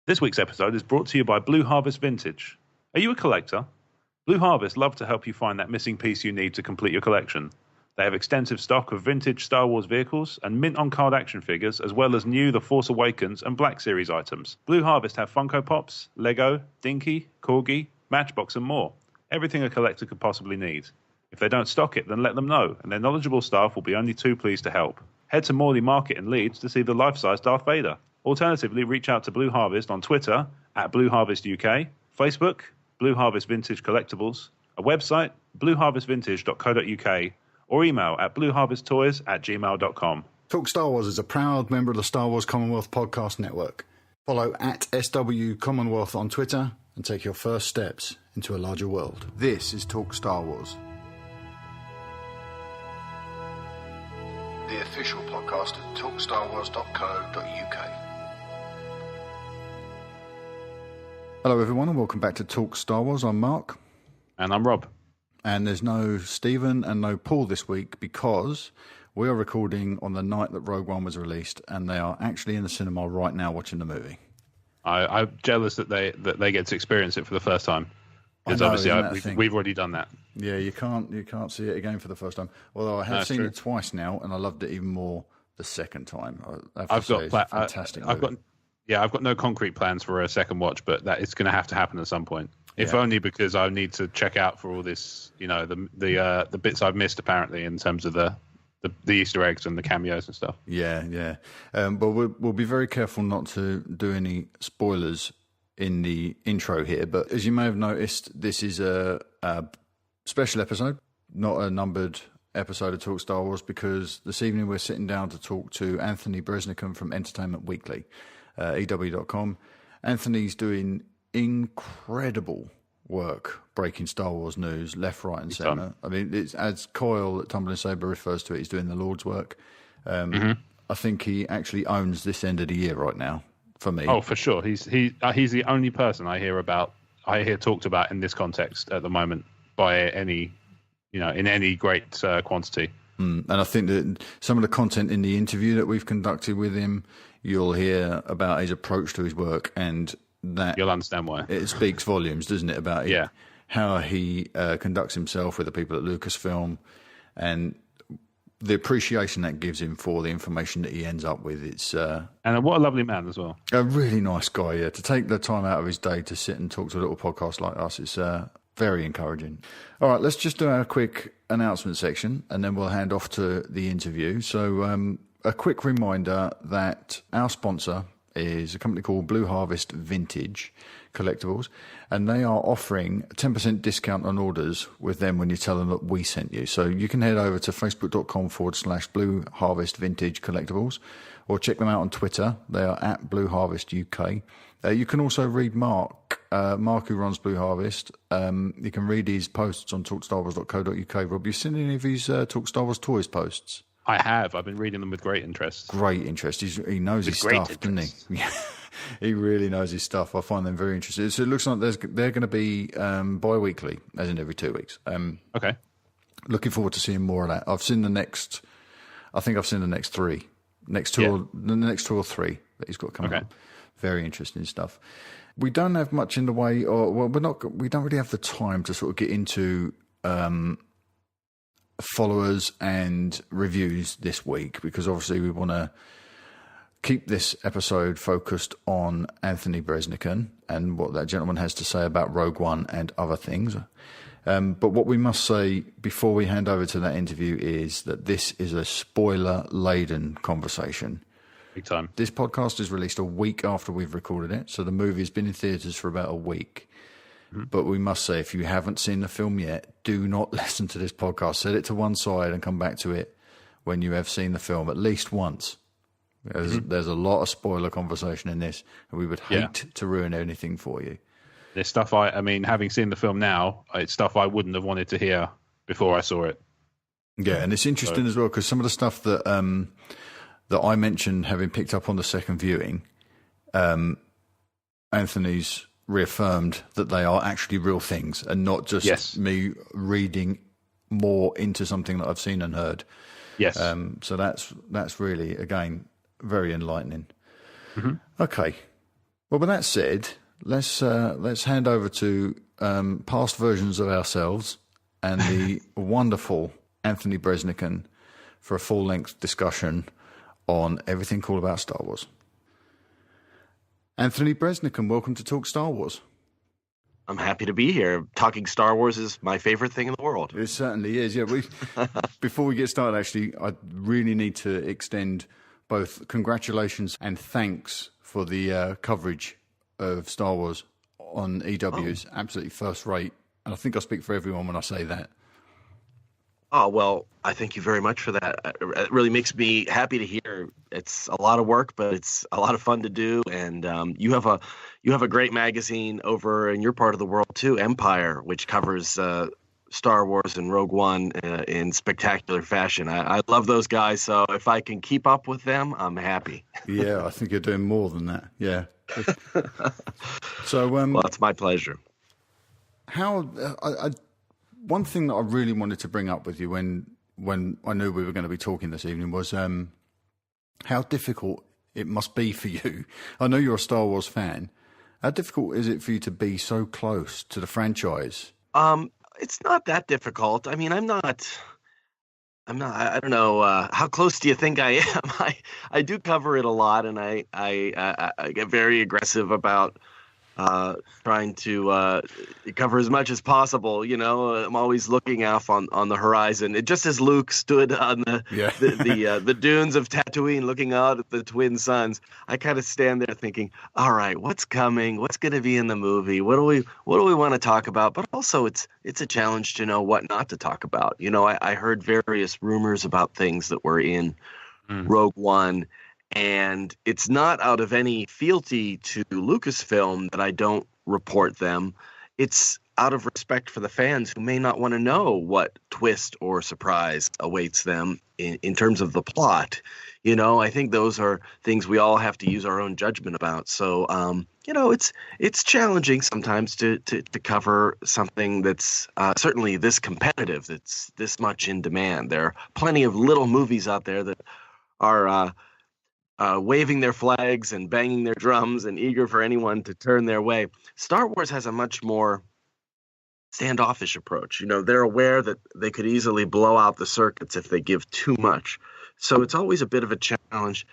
This week's episode is brought to you by Blue Harvest Vintage. Are you a collector? Blue Harvest love to help you find that missing piece you need to complete your collection. They have extensive stock of vintage Star Wars vehicles and mint-on-card action figures, as well as new The Force Awakens and Black Series items. Blue Harvest have Funko Pops, Lego, Dinky, Corgi, Matchbox and more. Everything a collector could possibly need. If they don't stock it, then let them know, and their knowledgeable staff will be only too pleased to help. Head to Morley Market in Leeds to see the life-size Darth Vader. Alternatively, reach out to Blue Harvest on Twitter at Blue Harvest UK, Facebook, Blue Harvest Vintage Collectibles, a website, blueharvestvintage.co.uk, or email at blueharvesttoys@gmail.com. Talk Star Wars is a proud member of the Star Wars Commonwealth Podcast Network. Follow at SW Commonwealth on Twitter and take your first steps into a larger world. This is Talk Star Wars, the official podcast at talkstarwars.co.uk. Hello everyone and welcome back to Talk Star Wars. I'm Mark. And I'm Rob. And there's no Stephen and no Paul this week because we are recording on the night that Rogue One was released and they are actually in the cinema right now watching the movie. I'm jealous that they get to experience it for the first time. Because obviously we've already done that. Yeah, you can't see it again for the first time. Although I have seen it twice now, and I loved it even more the second time. I've got fantastic. I've got no concrete plans for a second watch, but that it's going to have to happen at some point. If only because I need to check out for all this, the bits I've missed apparently in terms of the Easter eggs and the cameos and stuff. Yeah. But we'll be very careful not to do any spoilers in the intro here, but as you may have noticed, this is a special episode, not a numbered episode of Talk Star Wars, because this evening we're sitting down to talk to Anthony Breznican from Entertainment Weekly, EW.com. Anthony's doing incredible work breaking Star Wars news left, right and centre. I mean, it's, as Coyle at Tumbling Saber refers to it, he's doing the Lord's work. I think he actually owns this end of the year right now. For me, oh, for sure, he's the only person I hear talked about in this context at the moment by any, in any great quantity. And I think that some of the content in the interview that we've conducted with him, you'll hear about his approach to his work, and that you'll understand why it speaks volumes, doesn't it? About how he conducts himself with the people at Lucasfilm, and the appreciation that gives him for the information that he ends up with. It's and what a lovely man as well. A really nice guy, yeah. To take the time out of his day to sit and talk to a little podcast like us, it's very encouraging. All right, let's just do our quick announcement section and then we'll hand off to the interview. So a quick reminder that our sponsor is a company called Blue Harvest Vintage Collectibles, and they are offering 10% discount on orders with them when you tell them that we sent you. So you can head over to facebook.com/Blue Harvest Vintage Collectibles, or check them out on Twitter. They are at Blue Harvest UK. You can also read Marc, who runs Blue Harvest. You can read his posts on talkstarwars.co.uk. Rob, you seen any of hhis Talk Star Wars Toys posts? I have. I've been reading them with great interest. Great interest. He knows his stuff, doesn't he? Yeah, he really knows his stuff. I find them very interesting. So it looks like they're going to be bi-weekly, as in every 2 weeks. Okay. Looking forward to seeing more of that. I've seen the next three. The next two or three that he's got coming up. Very interesting stuff. We don't have much in the way, we don't really have the time to sort of get into followers and reviews this week, because obviously we want to keep this episode focused on Anthony Breznican and what that gentleman has to say about Rogue One and other things. But what we must say before we hand over to that interview is that this is a spoiler-laden conversation. Big time. This podcast is released a week after we've recorded it, so the movie has been in theatres for about a week. But we must say, if you haven't seen the film yet, do not listen to this podcast. Set it to one side and come back to it when you have seen the film at least once. There's a lot of spoiler conversation in this, and we would hate to ruin anything for you. There's stuff having seen the film now, it's stuff I wouldn't have wanted to hear before I saw it. Yeah, and it's interesting as well, because some of the stuff that that I mentioned having picked up on the second viewing, Anthony's reaffirmed that they are actually real things and not just me reading more into something that I've seen and heard. Yes. So that's really, again, very enlightening. Okay. Well, with that said, let's hand over to past versions of ourselves and the wonderful Anthony Breznican for a full-length discussion on everything cool about Star Wars. Anthony Breznican, welcome to Talk Star Wars. I'm happy to be here. Talking Star Wars is my favorite thing in the world. It certainly is. Yeah. Before we get started, actually, I really need to extend both congratulations and thanks for the coverage of Star Wars on EW. It's absolutely first rate. And I think I speak for everyone when I say that. Oh, well, I thank you very much for that. It really makes me happy to hear. It's a lot of work, but it's a lot of fun to do. And you have a great magazine over in your part of the world too, Empire, which covers Star Wars and Rogue One in spectacular fashion. I love those guys, so if I can keep up with them, I'm happy. Yeah, I think you're doing more than that. Yeah. So, well, it's my pleasure. How one thing that I really wanted to bring up with you when I knew we were going to be talking this evening was how difficult it must be for you. I know you're a Star Wars fan. How difficult is it for you to be so close to the franchise? It's not that difficult. I mean, I don't know. How close do you think I am? I do cover it a lot, and I get very aggressive about trying to cover as much as possible. You know, I'm always looking off on the horizon. Just as Luke stood on the dunes of Tatooine looking out at the twin suns, I kind of stand there thinking, all right, what's coming? What's going to be in the movie? What do we want to talk about? But also it's a challenge to know what not to talk about. You know, I heard various rumors about things that were in Rogue One. And it's not out of any fealty to Lucasfilm that I don't report them. It's out of respect for the fans who may not want to know what twist or surprise awaits them in terms of the plot. You know, I think those are things we all have to use our own judgment about. So, you know, it's challenging sometimes to cover something that's certainly this competitive, that's this much in demand. There are plenty of little movies out there that are waving their flags and banging their drums and eager for anyone to turn their way. Star Wars has a much more standoffish approach. You know, they're aware that they could easily blow out the circuits if they give too much. So it's always a bit of a challenge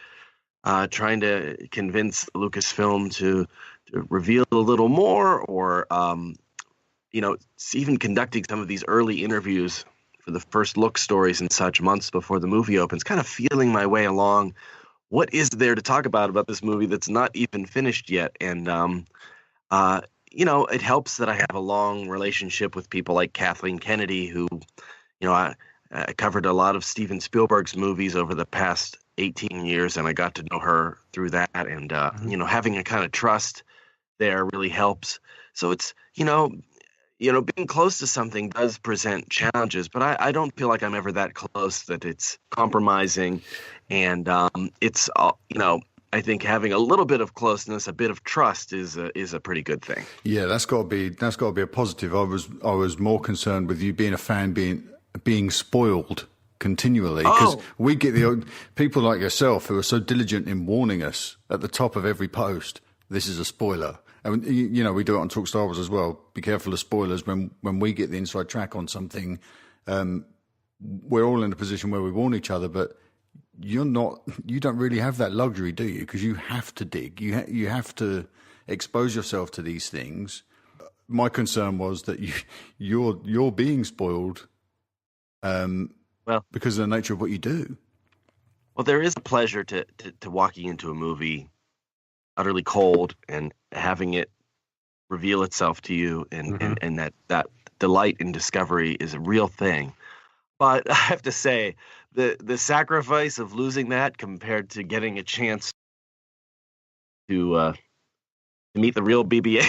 trying to convince Lucasfilm to reveal a little more or, you know, even conducting some of these early interviews for the first look stories and such months before the movie opens, kind of feeling my way along. What is there to talk about this movie that's not even finished yet? And, you know, it helps that I have a long relationship with people like Kathleen Kennedy, who, you know, I covered a lot of Steven Spielberg's movies over the past 18 years, and I got to know her through that. And, you know, having a kind of trust there really helps. So it's, you know, being close to something does present challenges, but I don't feel like I'm ever that close that it's compromising. And it's, you know, I think having a little bit of closeness, a bit of trust is a pretty good thing. Yeah, that's got to be a positive. I was more concerned with you being a fan being spoiled continually, because we get the people like yourself who are so diligent in warning us at the top of every post. This is a spoiler. And, you know, we do it on Talk Star Wars as well. Be careful of spoilers when we get the inside track on something. We're all in a position where we warn each other, but you don't really have that luxury, do you? Because you have to dig. You have to expose yourself to these things. My concern was that you're being spoiled because of the nature of what you do. Well, there is a pleasure to walking into a movie utterly cold and having it reveal itself to you, and that delight in discovery is a real thing. But I have to say, the sacrifice of losing that compared to getting a chance to meet the real BB-8,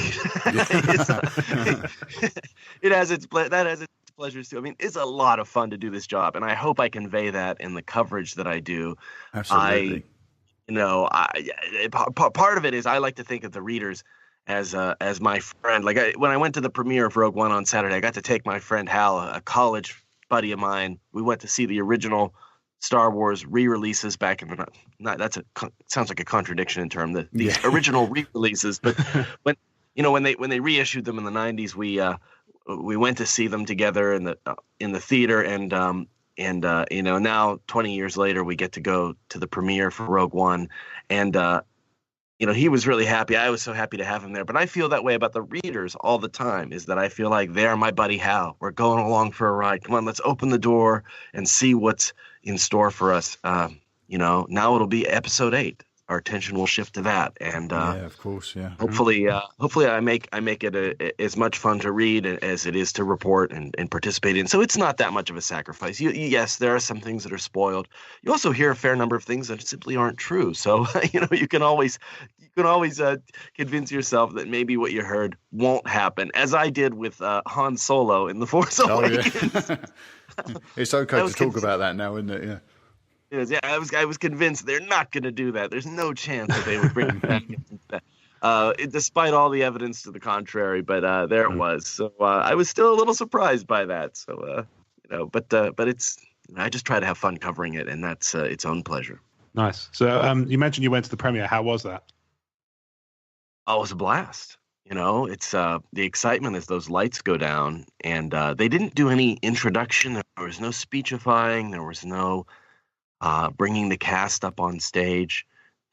it has its pleasures too. I mean, it's a lot of fun to do this job, and I hope I convey that in the coverage that I do. Absolutely. Part of it is I like to think of the readers as my friend. Like when I went to the premiere of Rogue One on Saturday, I got to take my friend Hal, a college buddy of mine. We went to see the original Star Wars re-releases back in the sounds like a contradiction in term these original re-releases, but when they reissued them in the 90s, we went to see them together in the theater, and now 20 years later we get to go to the premiere for Rogue One, and he was really happy. I was so happy to have him there. But I feel that way about the readers all the time, is that I feel like they're my buddy Hal. We're going along for a ride. Come on, let's open the door and see what's in store for us. Now it'll be episode 8. Our attention will shift to that. And of course, yeah. Hopefully I make it as much fun to read as it is to report and participate in. So it's not that much of a sacrifice. Yes, there are some things that are spoiled. You also hear a fair number of things that simply aren't true. So you can always convince yourself that maybe what you heard won't happen, as I did with Han Solo in The Force Awakens. Yeah. It's okay to talk about that now, isn't it? Yeah. Yeah, I was convinced they're not going to do that. There's no chance that they would bring him back, despite all the evidence to the contrary. But there it was. So I was still a little surprised by that. So but it's I just try to have fun covering it, and that's its own pleasure. Nice. So you mentioned you went to the premiere. How was that? Oh, it was a blast. It's the excitement as those lights go down, and they didn't do any introduction. There was no speechifying. There was no bringing the cast up on stage.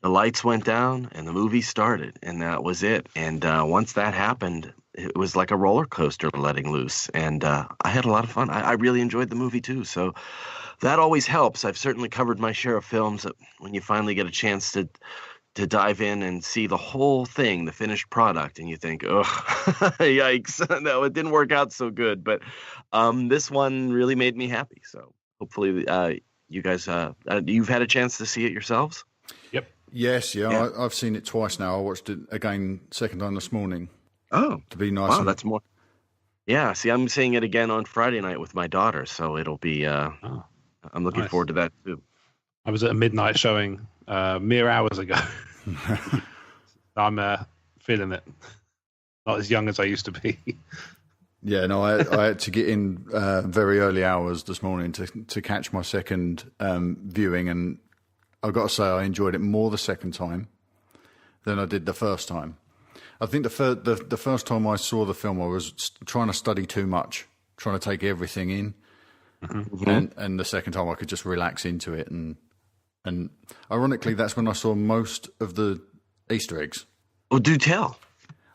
The lights went down and the movie started, and that was it. And once that happened, it was like a roller coaster letting loose. And I had a lot of fun. I really enjoyed the movie too. So that always helps. I've certainly covered my share of films that when you finally get a chance to dive in and see the whole thing, the finished product, and you think, oh, yikes, no, it didn't work out so good. But this one really made me happy. So hopefully you guys, you've had a chance to see it yourselves? Yep. Yes, yeah. I've seen it twice now. I watched it again second time this morning. Oh, to be nice. Wow, that's more. Yeah, see, I'm seeing it again on Friday night with my daughter, so it'll be. I'm looking forward to that too. I was at a midnight showing mere hours ago. I'm feeling it. Not as young as I used to be. Yeah, no, I had to get in very early hours this morning to catch my second viewing, and I've got to say I enjoyed it more the second time than I did the first time. I think the first time I saw the film, I was trying to study too much, trying to take everything in, and the second time I could just relax into it, and ironically, that's when I saw most of the Easter eggs. Oh, do tell.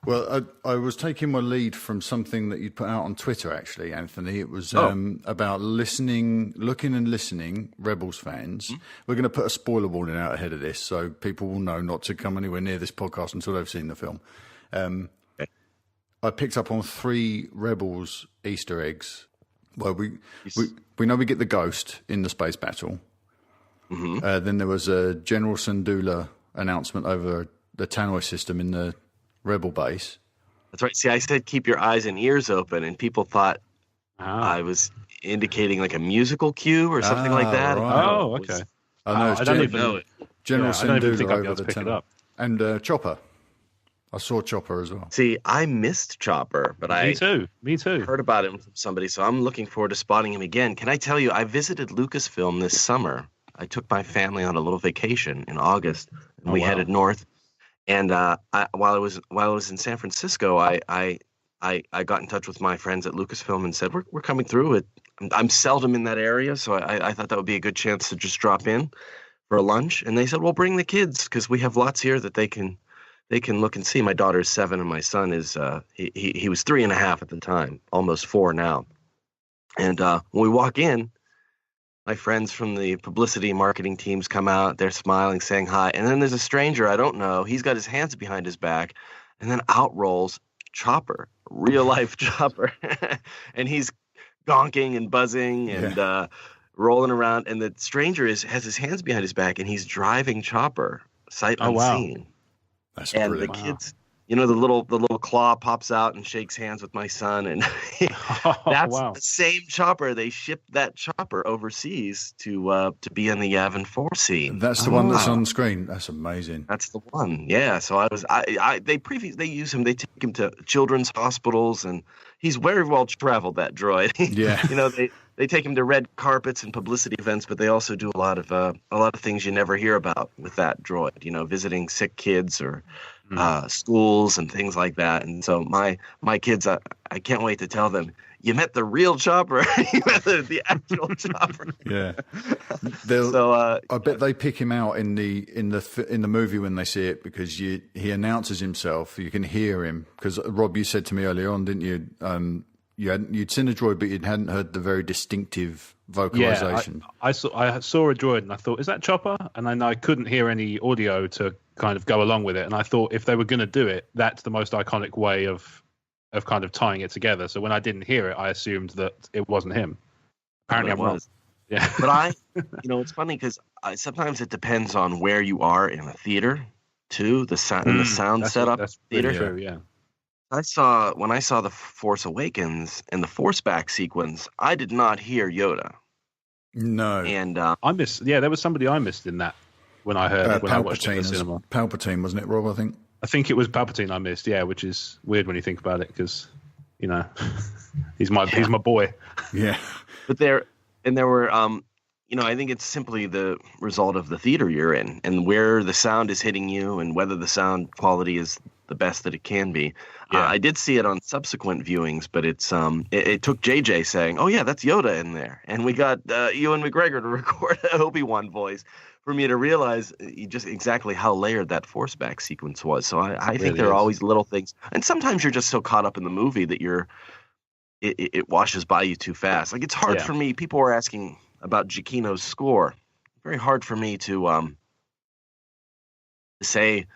Well, I was taking my lead from something that you'd put out on Twitter, actually, Anthony. It was about looking and listening, Rebels fans. Mm-hmm. We're going to put a spoiler warning out ahead of this, so people will know not to come anywhere near this podcast until they've seen the film. I picked up on 3 Rebels Easter eggs. Well, we know we get the ghost in the space battle. Mm-hmm. Then there was a General Syndulla announcement over the Tannoy system in the Rebel base. That's right. See, I said keep your eyes and ears open, and people thought I was indicating like a musical cue or something like that. Right. Oh, okay. I don't even know it. General I don't even think Syndulla I'd be able to pick it up. And Chopper. I saw Chopper as well. See, I missed Chopper, but Me too. Heard about him from somebody, so I'm looking forward to spotting him again. Can I tell you, I visited Lucasfilm this summer. I took my family on a little vacation in August, and we headed north. And while I was in San Francisco, I got in touch with my friends at Lucasfilm and said, we're coming through it. I'm seldom in that area, so I thought that would be a good chance to just drop in for a lunch. And they said, well, bring the kids because we have lots here that they can look and see. My daughter's 7 and my son is he was 3.5 at the time, almost 4 now. And when we walk in, my friends from the publicity and marketing teams come out. They're smiling, saying hi. And then there's a stranger I don't know. He's got his hands behind his back. And then out rolls Chopper, real-life Chopper. And he's gonking and buzzing and rolling around. And the stranger has his hands behind his back, and he's driving Chopper sight unseen. That's and brilliant. The kids, the little claw pops out and shakes hands with my son, and that's the same Chopper. They shipped that Chopper overseas to be in the Yavin 4 scene. That's the one that's on screen. That's amazing. That's the one. Yeah. So they use him. They take him to children's hospitals, and he's very well traveled. That droid. Yeah. They they take him to red carpets and publicity events, but they also do a lot of things you never hear about with that droid. You know, visiting sick kids or schools and things like that. And so my kids, I can't wait to tell them, you met the real Chopper. You met the actual Chopper. Yeah. I bet they pick him out in the movie when they see it, because he announces himself. You can hear him, because Rob, you said to me earlier on, didn't you? You'd seen a droid, but you hadn't heard the very distinctive vocalization. Yeah, I saw a droid and I thought, is that Chopper? And then I couldn't hear any audio to kind of go along with it. And I thought, if they were going to do it, that's the most iconic way of kind of tying it together. So when I didn't hear it, I assumed that it wasn't him. Apparently, I'm wrong. Yeah, but it's funny because sometimes it depends on where you are in a theater, too. The sound setup. That's theater. True. Yeah. When I saw The Force Awakens and the Force back sequence, I did not hear Yoda. No, and I missed. Yeah, there was somebody I missed in that when I heard when I watched it in the cinema. Palpatine, wasn't it, Rob? I think it was Palpatine I missed. Yeah, which is weird when you think about it, because he's my boy. Yeah, but there were I think it's simply the result of the theater you're in and where the sound is hitting you and whether the sound quality is the best that it can be. Yeah. I did see it on subsequent viewings, but it took JJ saying, "Oh yeah, that's Yoda in there," and we got Ewan McGregor to record an Obi-Wan voice for me to realize just exactly how layered that Force back sequence was. So I think there are always little things, and sometimes you're just so caught up in the movie that it washes by you too fast. Like, it's hard for me. People were asking about Giacchino's score. Very hard for me to say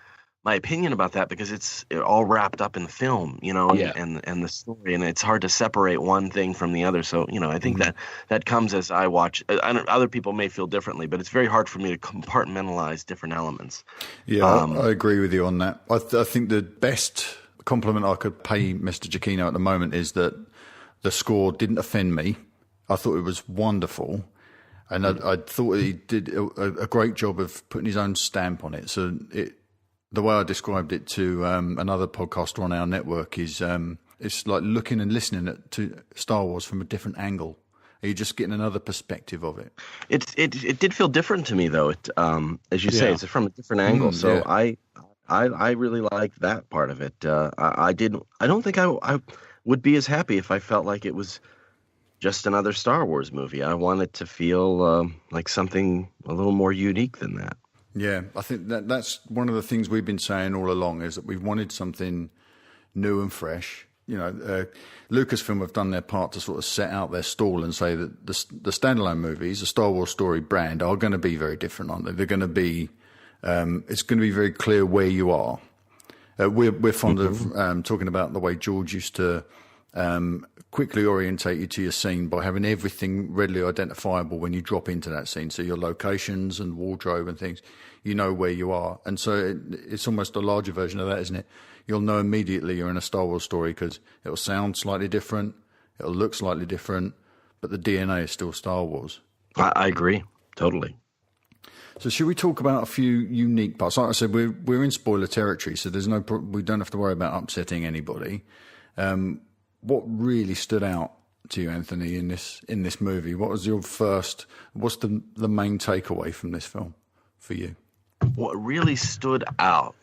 my opinion about that, because it's all wrapped up in the film, and the story, and it's hard to separate one thing from the other. So, I think that comes as I watch. Other people may feel differently, but it's very hard for me to compartmentalize different elements. Yeah, I agree with you on that. I think the best compliment I could pay Mr. Giacchino at the moment is that the score didn't offend me. I thought it was wonderful. And I thought he did a great job of putting his own stamp on it. So the way I described it to another podcaster on our network is it's like looking and listening to Star Wars from a different angle. You're just getting another perspective of it. It did feel different to me, though. As you say, it's from a different angle. So I really liked that part of it. I don't think I would be as happy if I felt like it was just another Star Wars movie. I want it to feel like something a little more unique than that. Yeah, I think that's one of the things we've been saying all along, is that we've wanted something new and fresh. Lucasfilm have done their part to sort of set out their stall and say that the standalone movies, the Star Wars story brand, are going to be very different, aren't they? They're going to be, it's going to be very clear where you are. We're fond of talking about the way George used to quickly orientate you to your scene by having everything readily identifiable when you drop into that scene. So your locations and wardrobe and things, you know where you are. And so it's almost a larger version of that, isn't it? You'll know immediately you're in a Star Wars story because it'll sound slightly different, it'll look slightly different, but the DNA is still Star Wars. I agree, totally. So should we talk about a few unique parts? Like I said, we're in spoiler territory, so we don't have to worry about upsetting anybody. What really stood out to you, Anthony, in this movie? What's the main takeaway from this film for you? What really stood out?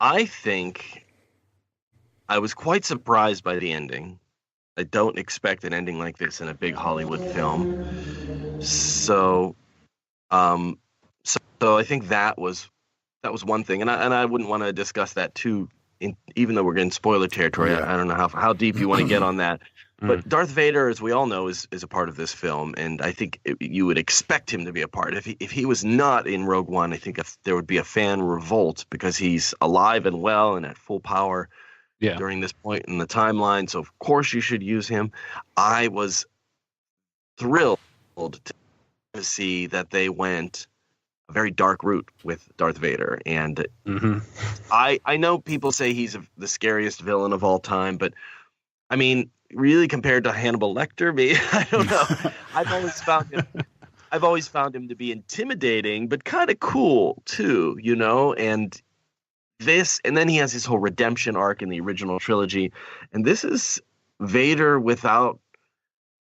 I think I was quite surprised by the ending. I don't expect an ending like this in a big Hollywood film. So I think that was one thing, and I wouldn't want to discuss that too. Even though we're in spoiler territory, I don't know how deep you want to get on that. But Darth Vader, as we all know, is a part of this film, and I think you would expect him to be a part. If he was not in Rogue One, I think there would be a fan revolt, because he's alive and well and at full power during this point in the timeline. So of course you should use him. I was thrilled to see that they went a very dark route with Darth Vader. And I know people say he's the scariest villain of all time, but I mean, really, compared to Hannibal Lecter, I don't know. I've always found him to be intimidating, but kind of cool too, and then he has his whole redemption arc in the original trilogy. And this is Vader without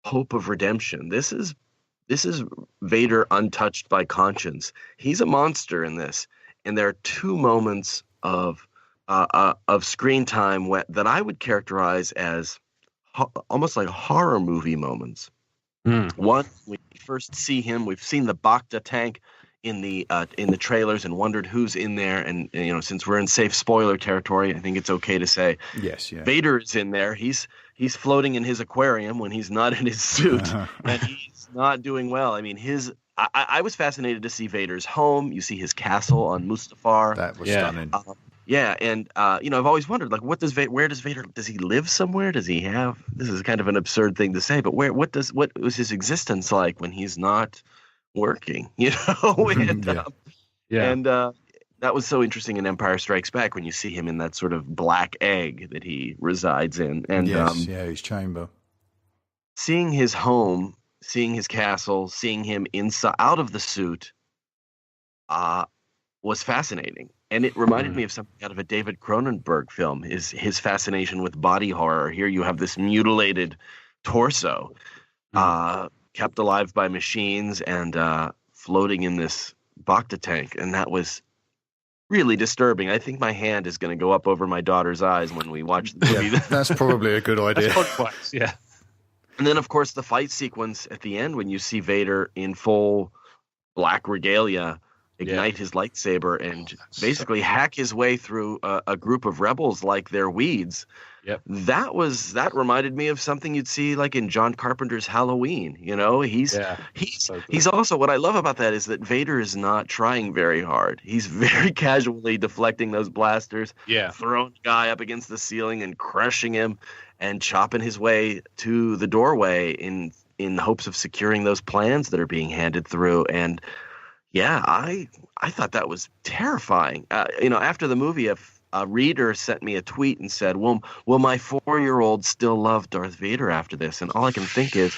hope of redemption. This is Vader untouched by conscience. He's a monster in this, and there are two moments of screen time that I would characterize as almost like horror movie moments. One, we first see him. We've seen the Bacta tank in the trailers and wondered who's in there. And since we're in safe spoiler territory, I think it's okay to say yes. Yeah. Vader is in there. He's floating in his aquarium when he's not in his suit, and he's not doing well. I mean, I was fascinated to see Vader's home. You see his castle on Mustafar. That was stunning. Yeah, and I've always wondered, like, where does Vader? Does he live somewhere? Does he have? This is kind of an absurd thing to say, but what was his existence like when he's not working? And that was so interesting in Empire Strikes Back when you see him in that sort of black egg that he resides in, and his chamber. Seeing his home, seeing his castle, seeing him inside out of the suit, was fascinating. And it reminded me of something out of a David Cronenberg film, his fascination with body horror. Here you have this mutilated torso, kept alive by machines and floating in this Bacta tank. And that was really disturbing. I think my hand is going to go up over my daughter's eyes when we watch the movie. Yeah, that's probably a good idea. Yeah. And then, of course, the fight sequence at the end when you see Vader in full black regalia ignite his lightsaber and basically hack his way through a group of rebels like they're weeds. Yep. That reminded me of something you'd see like in John Carpenter's Halloween. He's also, what I love about that is that Vader is not trying very hard. He's very casually deflecting those blasters, throwing the guy up against the ceiling and crushing him and chopping his way to the doorway in hopes of securing those plans that are being handed through. And yeah, I thought that was terrifying. After the movie, a reader sent me a tweet and said, will my 4-year-old still love Darth Vader after this? And all I can think is,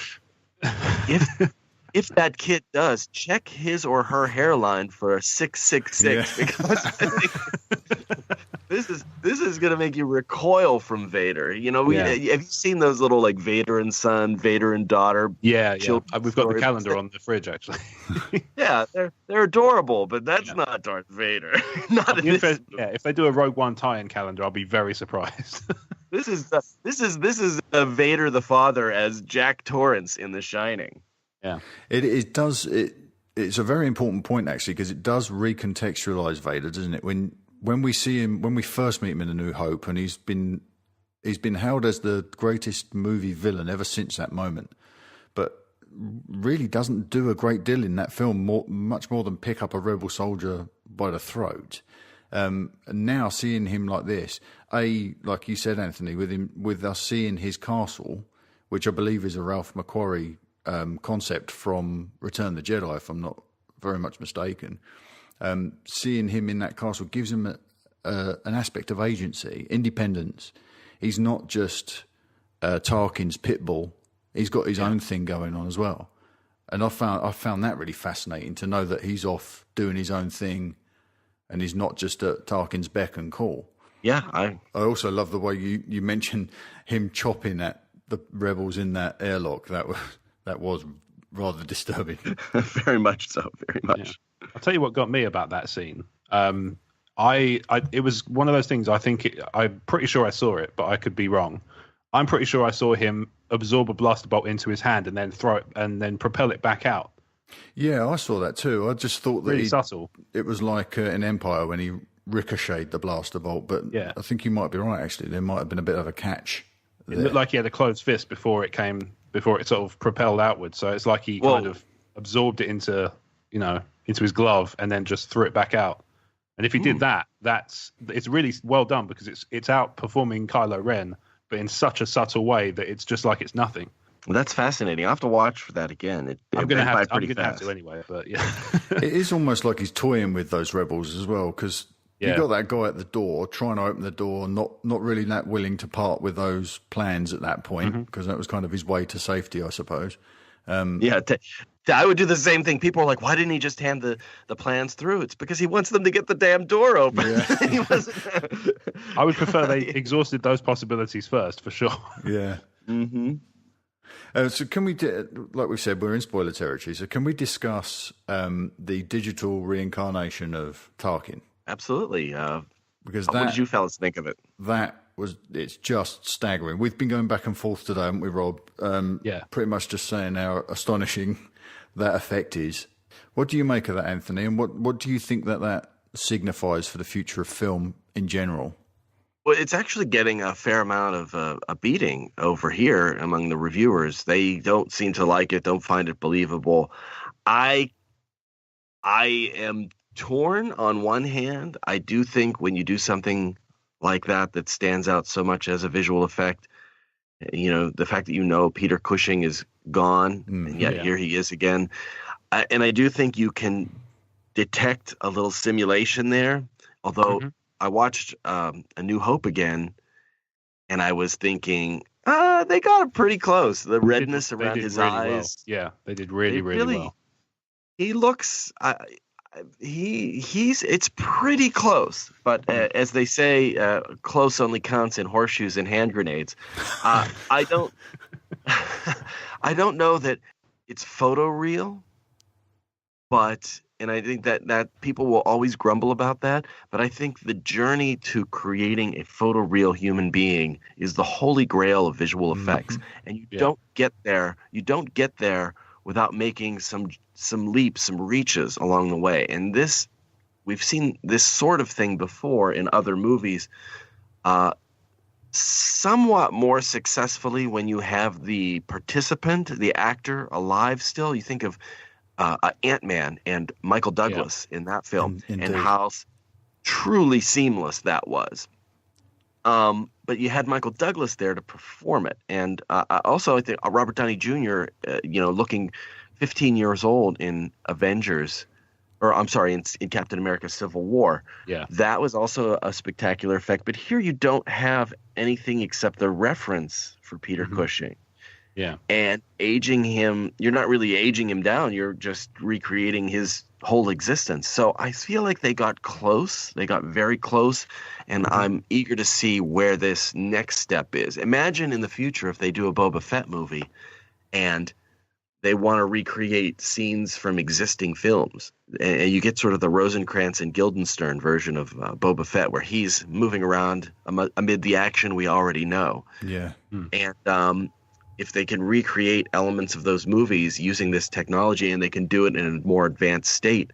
if that kid does, check his or her hairline for a 666, because I think this is going to make you recoil from Vader. Have you seen those little like Vader and son, Vader and daughter? Yeah. We've got the calendar on the fridge actually. Yeah, they're adorable, but that's not Darth Vader. If they do a Rogue One tie-in calendar, I'll be very surprised. This is a Vader the father as Jack Torrance in The Shining. Yeah, it's a very important point actually, because it does recontextualize Vader, doesn't it? When we see him, when we first meet him in A New Hope, and he's been hailed as the greatest movie villain ever since that moment, but really doesn't do a great deal in that film, much more than pick up a rebel soldier by the throat. And now seeing him like this, like you said, Anthony, with us seeing his castle, which I believe is a Ralph McQuarrie concept from Return of the Jedi, if I'm not very much mistaken. Seeing him in that castle gives him an aspect of agency, independence. He's not just Tarkin's pit bull. He's got his own thing going on as well. And I found that really fascinating, to know that he's off doing his own thing and he's not just at Tarkin's beck and call. Yeah. I also love the way you mentioned him chopping at the rebels in that airlock. That was rather disturbing. Very much so. Very much. Yeah. I'll tell you what got me about that scene. It was one of those things. I'm pretty sure I saw it, but I could be wrong. I'm pretty sure I saw him absorb a blaster bolt into his hand and then throw it and then propel it back out. Yeah, I saw that too. I just thought that really subtle. It was like in Empire when he ricocheted the blaster bolt, but I think you might be right. Actually, there might have been a bit of a catch. It looked like he had a closed fist before it sort of propelled outwards. So it's like he kind of absorbed it into his glove and then just threw it back out. And if he did that, it's really well done, because it's outperforming Kylo Ren, but in such a subtle way that it's just like it's nothing. Well, that's fascinating. I'll have to watch for that again. I'm going to have to anyway, but yeah. It is almost like he's toying with those rebels as well, because you got that guy at the door trying to open the door, not really that willing to part with those plans at that point, because that was kind of his way to safety, I suppose. I would do the same thing. People are like, why didn't he just hand the plans through? It's because he wants them to get the damn door open. Yeah. I would prefer they exhausted those possibilities first, for sure. Yeah. Mm-hmm. So can we, like we said, we're in spoiler territory. So can we discuss the digital reincarnation of Tarkin? Absolutely. Because what did you fellas think of it? It's just staggering. We've been going back and forth today, haven't we, Rob? Pretty much just saying how astonishing that effect is. What do you make of that, Anthony? And what do you think that signifies for the future of film in general? Well, it's actually getting a fair amount of a beating over here among the reviewers. They don't seem to like it, don't find it believable. I am torn. On one hand, I do think when you do something like that stands out so much as a visual effect, the fact that Peter Cushing is gone, and yet here he is again. And I do think you can detect a little simulation there, although I watched A New Hope again, and I was thinking, they got it pretty close. The redness around his eyes. Well. Yeah, they did really well. He looks, it's pretty close, but as they say, close only counts in horseshoes and hand grenades. I don't know that it's photoreal, and I think that people will always grumble about that, but I think the journey to creating a photoreal human being is the holy grail of visual effects. And you don't get there without making some leaps, some reaches along the way. And we've seen this sort of thing before in other movies, somewhat more successfully when you have the participant, the actor, alive still. You think of Ant-Man and Michael Douglas in that film, and how truly seamless that was. But you had Michael Douglas there to perform it. And also, I think Robert Downey Jr., looking 15 years old in Avengers, or I'm sorry, in Captain America Civil War. Yeah. That was also a spectacular effect. But here you don't have anything except the reference for Peter Cushing. Yeah. And aging him, you're not really aging him down. You're just recreating his whole existence. So I feel like they got close. They got very close. And I'm eager to see where this next step is. Imagine in the future if they do a Boba Fett movie and they want to recreate scenes from existing films. And you get sort of the Rosencrantz and Guildenstern version of Boba Fett, where he's moving around amid the action we already know. Yeah. And if they can recreate elements of those movies using this technology, and they can do it in a more advanced state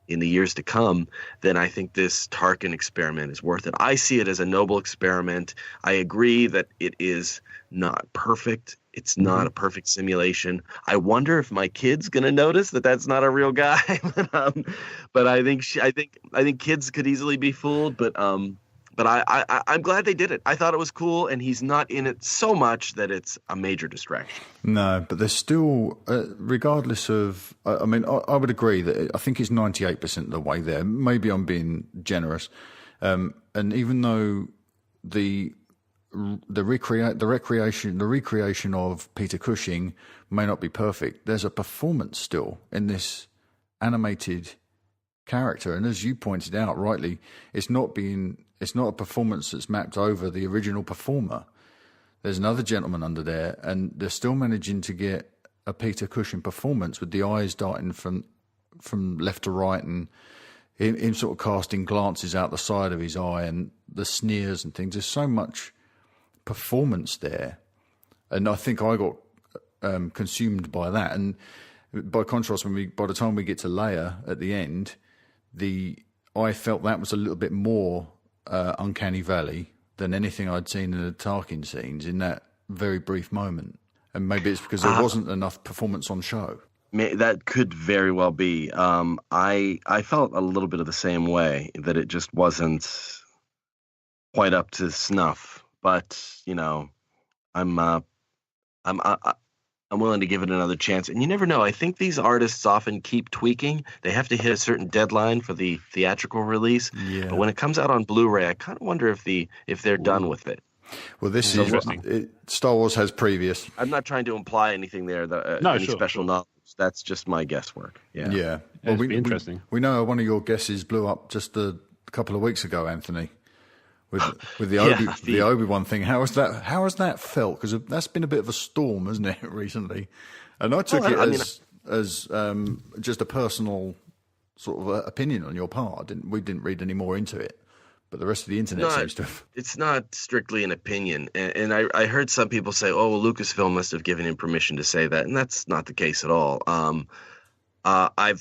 in the years to come, then I think this Tarkin experiment is worth it. I see it as a noble experiment. I agree that it is not perfect. It's not a perfect simulation. I wonder if my kid's going to notice that that's not a real guy. But I think kids could easily be fooled. But I'm glad they did it. I thought it was cool, and he's not in it so much that it's a major distraction. No, but there's still, regardless of, I would agree that I think it's 98% of the way there. Maybe I'm being generous. And even though the recreation of Peter Cushing may not be perfect, there's a performance still in this animated character. And as you pointed out rightly, it's not a performance that's mapped over the original performer. There's another gentleman under there, and they're still managing to get a Peter Cushing performance with the eyes darting from left to right, and him sort of casting glances out the side of his eye, and the sneers and things. There's so much performance there, and I think I got consumed by that. And by contrast, by the time we get to Leia at the end, I felt that was a little bit more uncanny valley than anything I'd seen in the Tarkin scenes in that very brief moment. And maybe it's because there wasn't enough performance on show. That could very well be. I felt a little bit of the same way, that it just wasn't quite up to snuff. But I'm willing to give it another chance. And you never know. I think these artists often keep tweaking. They have to hit a certain deadline for the theatrical release. Yeah. But when it comes out on Blu-ray, I kind of wonder if they're done with it. Well, this is interesting. Star Wars has previous. I'm not trying to imply anything there. Any special knowledge. That's just my guesswork. Yeah. Yeah. Well, interesting. We know one of your guesses blew up just a couple of weeks ago, Anthony, with the Obi-Wan thing. How has that felt? Because that's been a bit of a storm, hasn't it, recently? And I took it as just a personal sort of opinion on your part. We didn't read any more into it, but the rest of the internet seems to have. It's not strictly an opinion, and I heard some people say, "Oh, well, Lucasfilm must have given him permission to say that," and that's not the case at all. I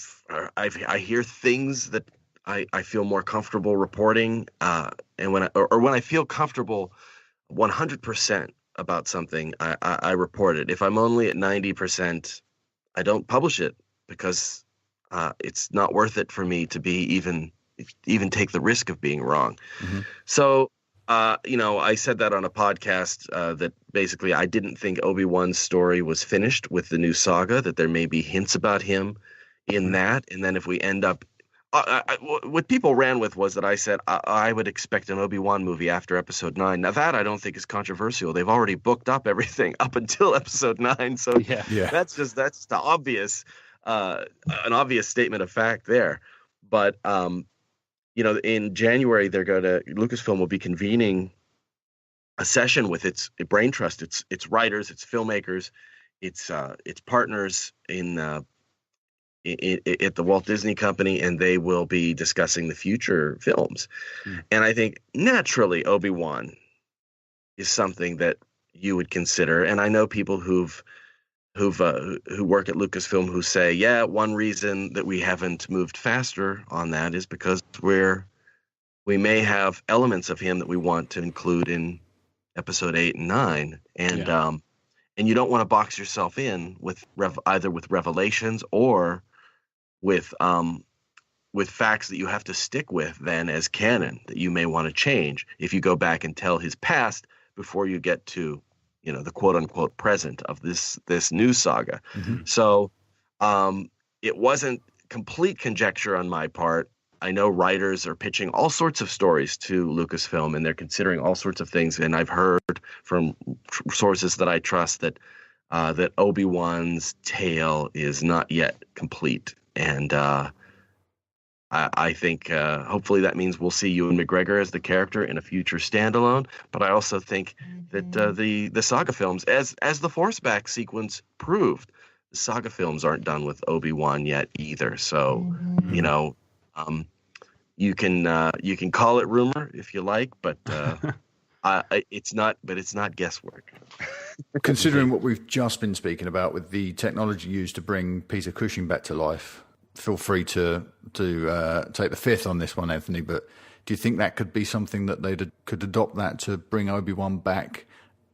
hear things that I feel more comfortable reporting, and when I feel comfortable 100% about something, I report it. If I'm only at 90%, I don't publish it because it's not worth it for me to be even take the risk of being wrong. Mm-hmm. So, I said that on a podcast that basically I didn't think Obi-Wan's story was finished with the new saga, that there may be hints about him in that. And then if we end up, what people ran with was that I said I would expect an Obi-Wan movie after episode 9. Now that I don't think is controversial. They've already booked up everything up until episode 9. So that's the obvious, an obvious statement of fact there. But, in January, Lucasfilm will be convening a session with its brain trust, its writers, its filmmakers, its partners at the Walt Disney Company, and they will be discussing the future films. And I think naturally Obi-Wan is something that you would consider. And I know people who work at Lucasfilm who say, yeah, one reason that we haven't moved faster on that is because we may have elements of him that we want to include in episode 8 and 9. And you don't want to box yourself in with either with revelations or with facts that you have to stick with then as canon that you may want to change if you go back and tell his past before you get to the quote unquote present of this new saga. Mm-hmm. So it wasn't complete conjecture on my part. I know writers are pitching all sorts of stories to Lucasfilm, and they're considering all sorts of things. And I've heard from sources that I trust that Obi-Wan's tale is not yet complete. And I think hopefully that means we'll see Ewan McGregor as the character in a future standalone. But I also think that the saga films, as the Forceback sequence proved, the saga films aren't done with Obi-Wan yet either. So, you can call it rumor if you like, but it's not guesswork. Considering what we've just been speaking about with the technology used to bring Peter Cushing back to life, feel free to take the fifth on this one, Anthony. But do you think that could be something that they could adopt that to bring Obi-Wan back,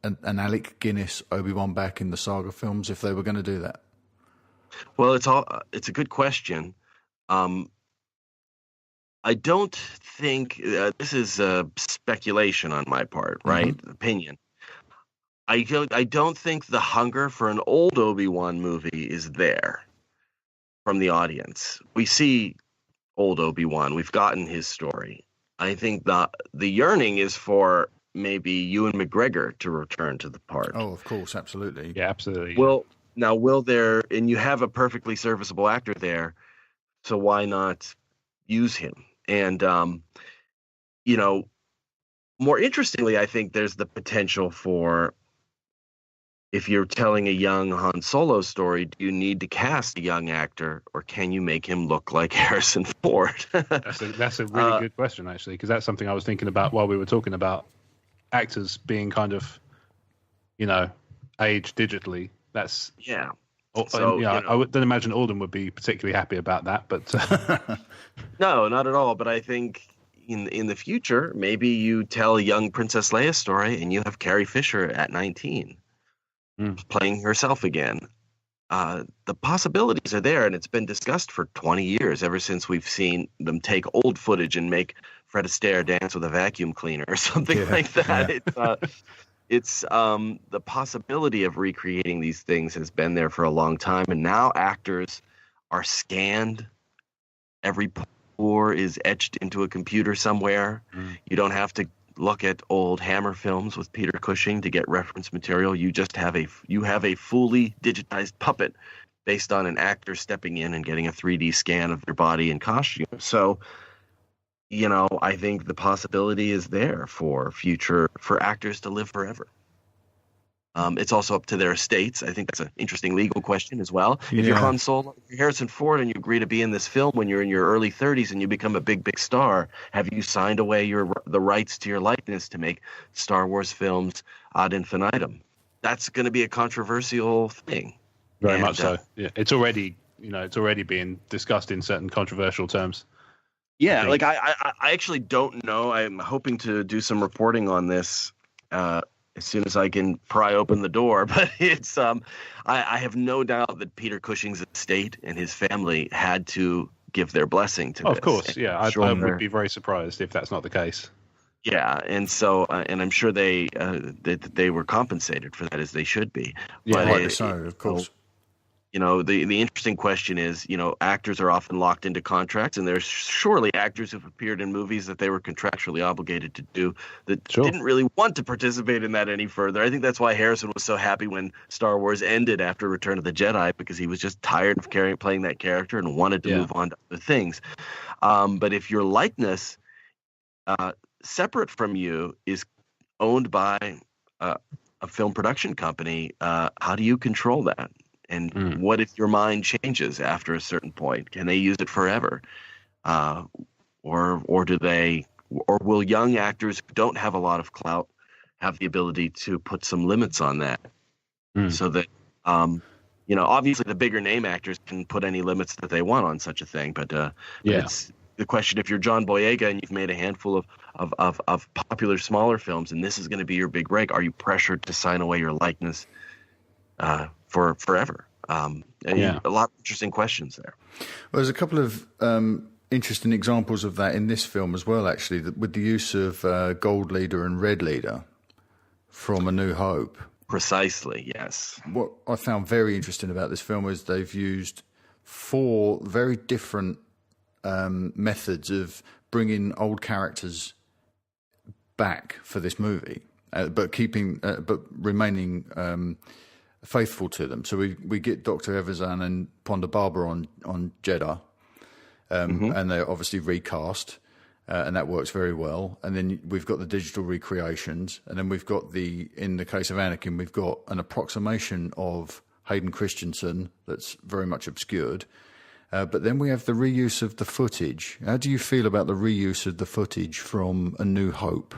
an Alec Guinness Obi-Wan back in the saga films if they were going to do that? Well, it's a good question. I don't think this is speculation on my part, right? Mm-hmm. Opinion. I don't think the hunger for an old Obi-Wan movie is there from the audience. We see old Obi-Wan. We've gotten his story. I think the yearning is for maybe Ewan McGregor to return to the part. Oh, of course, absolutely. Yeah, absolutely. Well, now will there? And you have a perfectly serviceable actor there, so why not use him? And more interestingly, I think there's the potential for, if you're telling a young Han Solo story, do you need to cast a young actor, or can you make him look like Harrison Ford? That's a really good question, actually, because that's something I was thinking about while we were talking about actors being kind of, aged digitally. That's So, I don't imagine Alden would be particularly happy about that, but no, not at all. But I think in the future, maybe you tell a young Princess Leia story, and you have Carrie Fisher at 19. Playing herself again. The possibilities are there, and it's been discussed for 20 years, ever since we've seen them take old footage and make Fred Astaire dance with a vacuum cleaner or something like that. Yeah. It's the possibility of recreating these things has been there for a long time, and now actors are scanned. Every pore is etched into a computer somewhere. You don't have to look at old Hammer films with Peter Cushing to get reference material. You just have a fully digitized puppet based on an actor stepping in and getting a 3D scan of their body and costume. So I think the possibility is there for actors to live forever. It's also up to their estates. I think that's an interesting legal question as well. If you're Han Solo, if you're Harrison Ford, and you agree to be in this film when you're in your early 30s and you become a big star, have you signed away the rights to your likeness to make Star Wars films ad infinitum? That's going to be a controversial thing. Very much so. Yeah, it's already being discussed in certain controversial terms. Yeah, like I actually don't know. I'm hoping to do some reporting on this as soon as I can pry open the door. But it's I have no doubt that Peter Cushing's estate and his family had to give their blessing to this. Of course, yeah. I would be very surprised if that's not the case. Yeah, and so and I'm sure they were compensated for that, as they should be. Yeah, rightly so, of course. The interesting question is, actors are often locked into contracts, and there's surely actors who've appeared in movies that they were contractually obligated to do that didn't really want to participate in that any further. I think that's why Harrison was so happy when Star Wars ended after Return of the Jedi, because he was just tired of playing that character and wanted to move on to other things. But if your likeness, separate from you, is owned by a film production company, how do you control that? And what if your mind changes after a certain point? Can they use it forever? Or will young actors who don't have a lot of clout have the ability to put some limits on that? So that, obviously the bigger name actors can put any limits that they want on such a thing. But it's the question, if you're John Boyega and you've made a handful of popular smaller films and this is going to be your big break, are you pressured to sign away your likeness for forever? A lot of interesting questions there. Well, there's a couple of interesting examples of that in this film as well, actually, with the use of Gold Leader and Red Leader from A New Hope. Precisely, yes. What I found very interesting about this film is they've used 4 very different methods of bringing old characters back for this movie, but remaining faithful to them. So we get Dr. Evazan and Ponda Barbara on Jeddah, and they're obviously recast, and that works very well. And then we've got the digital recreations, and then we've got in the case of Anakin, we've got an approximation of Hayden Christensen that's very much obscured. But then we have the reuse of the footage. How do you feel about the reuse of the footage from A New Hope?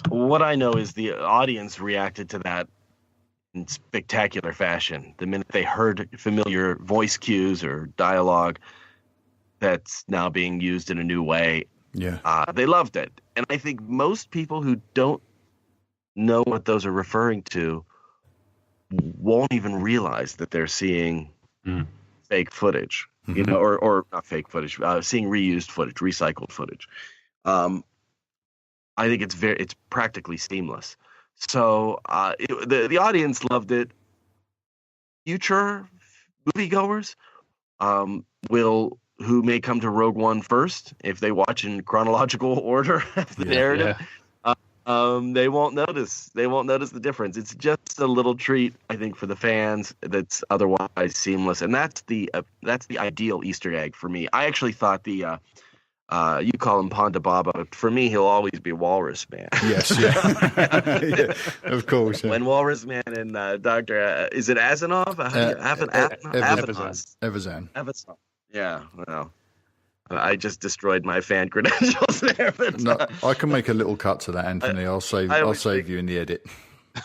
What I know is the audience reacted to that in spectacular fashion. The minute they heard familiar voice cues or dialogue that's now being used in a new way, they loved it. And I think most people who don't know what those are referring to won't even realize that they're seeing fake footage, or not fake footage, seeing reused footage, recycled footage. I think it's practically seamless. So the audience loved it. Future moviegoers who may come to Rogue One first, if they watch in chronological order of the narrative, they won't notice. They won't notice the difference. It's just a little treat, I think, for the fans that's otherwise seamless, and that's the ideal Easter egg for me. I actually thought you call him Ponda Baba, but for me, he'll always be Walrus Man. Yes, yeah, of course. Yeah. When Walrus Man and Dr. Is it Asanov? Evazan. Yeah, well, I just destroyed my fan credentials there. But, no, I can make a little cut to that, Anthony. I'll save you in the edit.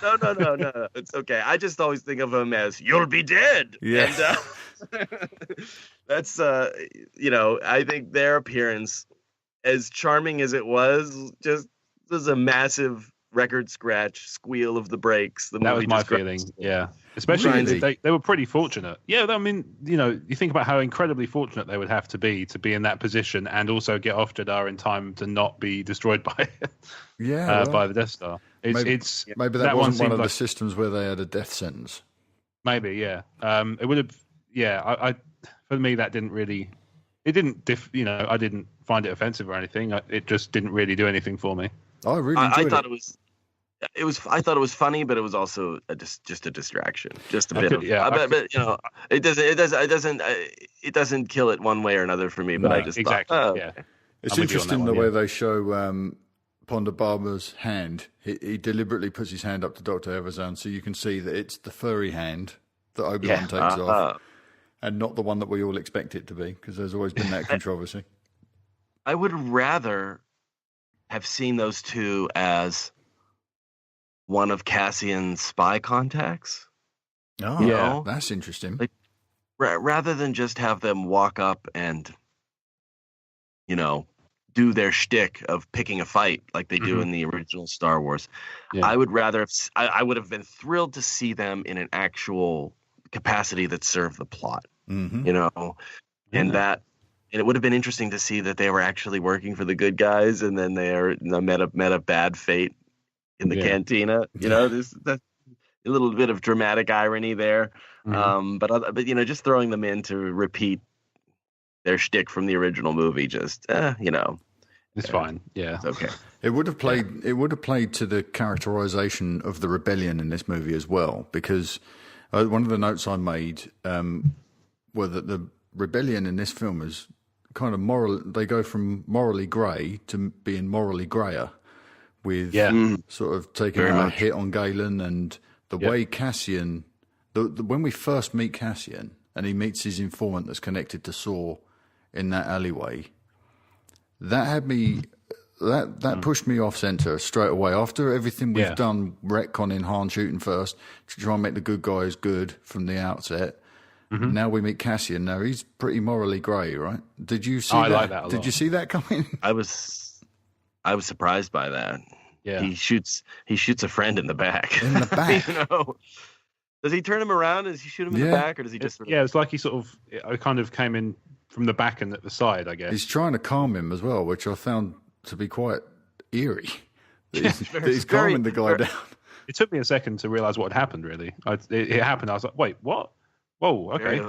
No. It's okay. I just always think of him as "You'll be dead." Yeah. And, that's I think their appearance, as charming as it was a massive record scratch squeal of the brakes. That was my feeling. Yeah. Especially they were pretty fortunate. Yeah, I mean, you think about how incredibly fortunate they would have to be in that position and also get off Jeddah in time to not be would by the Death Star. Maybe that wasn't one of the systems where they had a death sentence. Maybe, yeah. It would have. Yeah, for me that didn't really. It didn't. I didn't find it offensive or anything. It just didn't really do anything for me. I really enjoyed I thought I thought it was funny, but it was also just a distraction, just a bit. It doesn't kill it one way or another for me. But I just exactly. thought, yeah. It's interesting the way they show Ponda Barber's hand. He deliberately puts his hand up to Dr. Evazan so you can see that it's the furry hand that Obi-Wan takes off and not the one that we all expect it to be, because there's always been that controversy. I would rather have seen those two as one of Cassian's spy contacts. Oh, yeah, that's interesting. Like, rather than just have them walk up and, do their shtick of picking a fight like they do in the original Star Wars. Yeah. I would have been thrilled to see them in an actual capacity that served the plot, and it would have been interesting to see that they were actually working for the good guys, and then they met a bad fate in the cantina. That's a little bit of dramatic irony there. But just throwing them in to repeat their shtick from the original movie, just it's fine. Yeah, it's okay. It would have played. Yeah. It would have played to the characterization of the rebellion in this movie as well, because one of the notes I made were that the rebellion in this film is kind of moral. They go from morally grey to being morally greyer, with sort of taking a hit on Galen and the way Cassian. When we first meet Cassian and he meets his informant that's connected to Saw in that alleyway, that had me, that pushed me off centre straight away. After everything we've done, retconning Han shooting first to try and make the good guys good from the outset. Now we meet Cassian. Now he's pretty morally grey, right? Did you see that? I like that a lot. Did you see that coming? I was surprised by that. Yeah, he shoots a friend in the back. In the back, Does he turn him around? Does he shoot him in the back, or does he just? It's like he sort of came in from the back and at the side, I guess. He's trying to calm him as well, which I found to be quite eerie. He's calming the guy down. It took me a second to realise what had happened. Really, it happened. I was like, "Wait, what? Whoa, okay."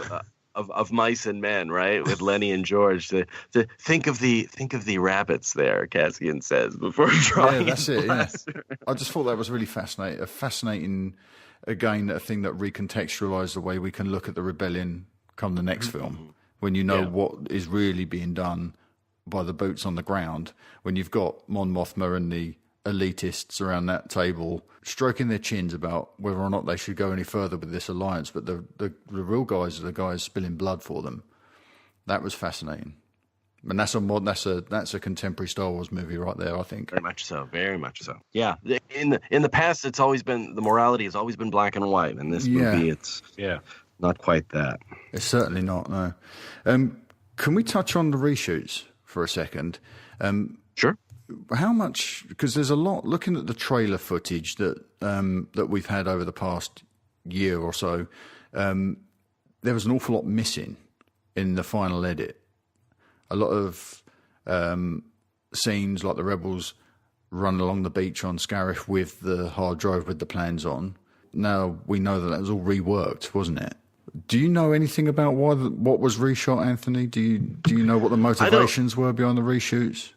Of mice and men, right? With Lenny and George. To think of the rabbits there, Cassian says before drawing. Yeah, that's it. Yeah. I just thought that was really fascinating. A fascinating. Again, a thing that recontextualised the way we can look at the rebellion come the next film, when you know what is really being done by the boots on the ground, when you've got Mon Mothma and the elitists around that table stroking their chins about whether or not they should go any further with this alliance, but the real guys are the guys spilling blood for them. That was fascinating. And that's a contemporary Star Wars movie right there, I think. Very much so. Very much so. Yeah. In the past, it's always been, the morality has always been black and white. In this movie, it's not quite that. It's certainly not. No. Can we touch on the reshoots for a second? Sure. How much? Because there's a lot. Looking at the trailer footage that we've had over the past year or so, there was an awful lot missing in the final edit. A lot of scenes like the rebels run along the beach on Scarif with the hard drive with the plans on. Now we know that was all reworked, wasn't it? Do you know anything about what was reshot, Anthony? Do you know what the motivations were behind the reshoots?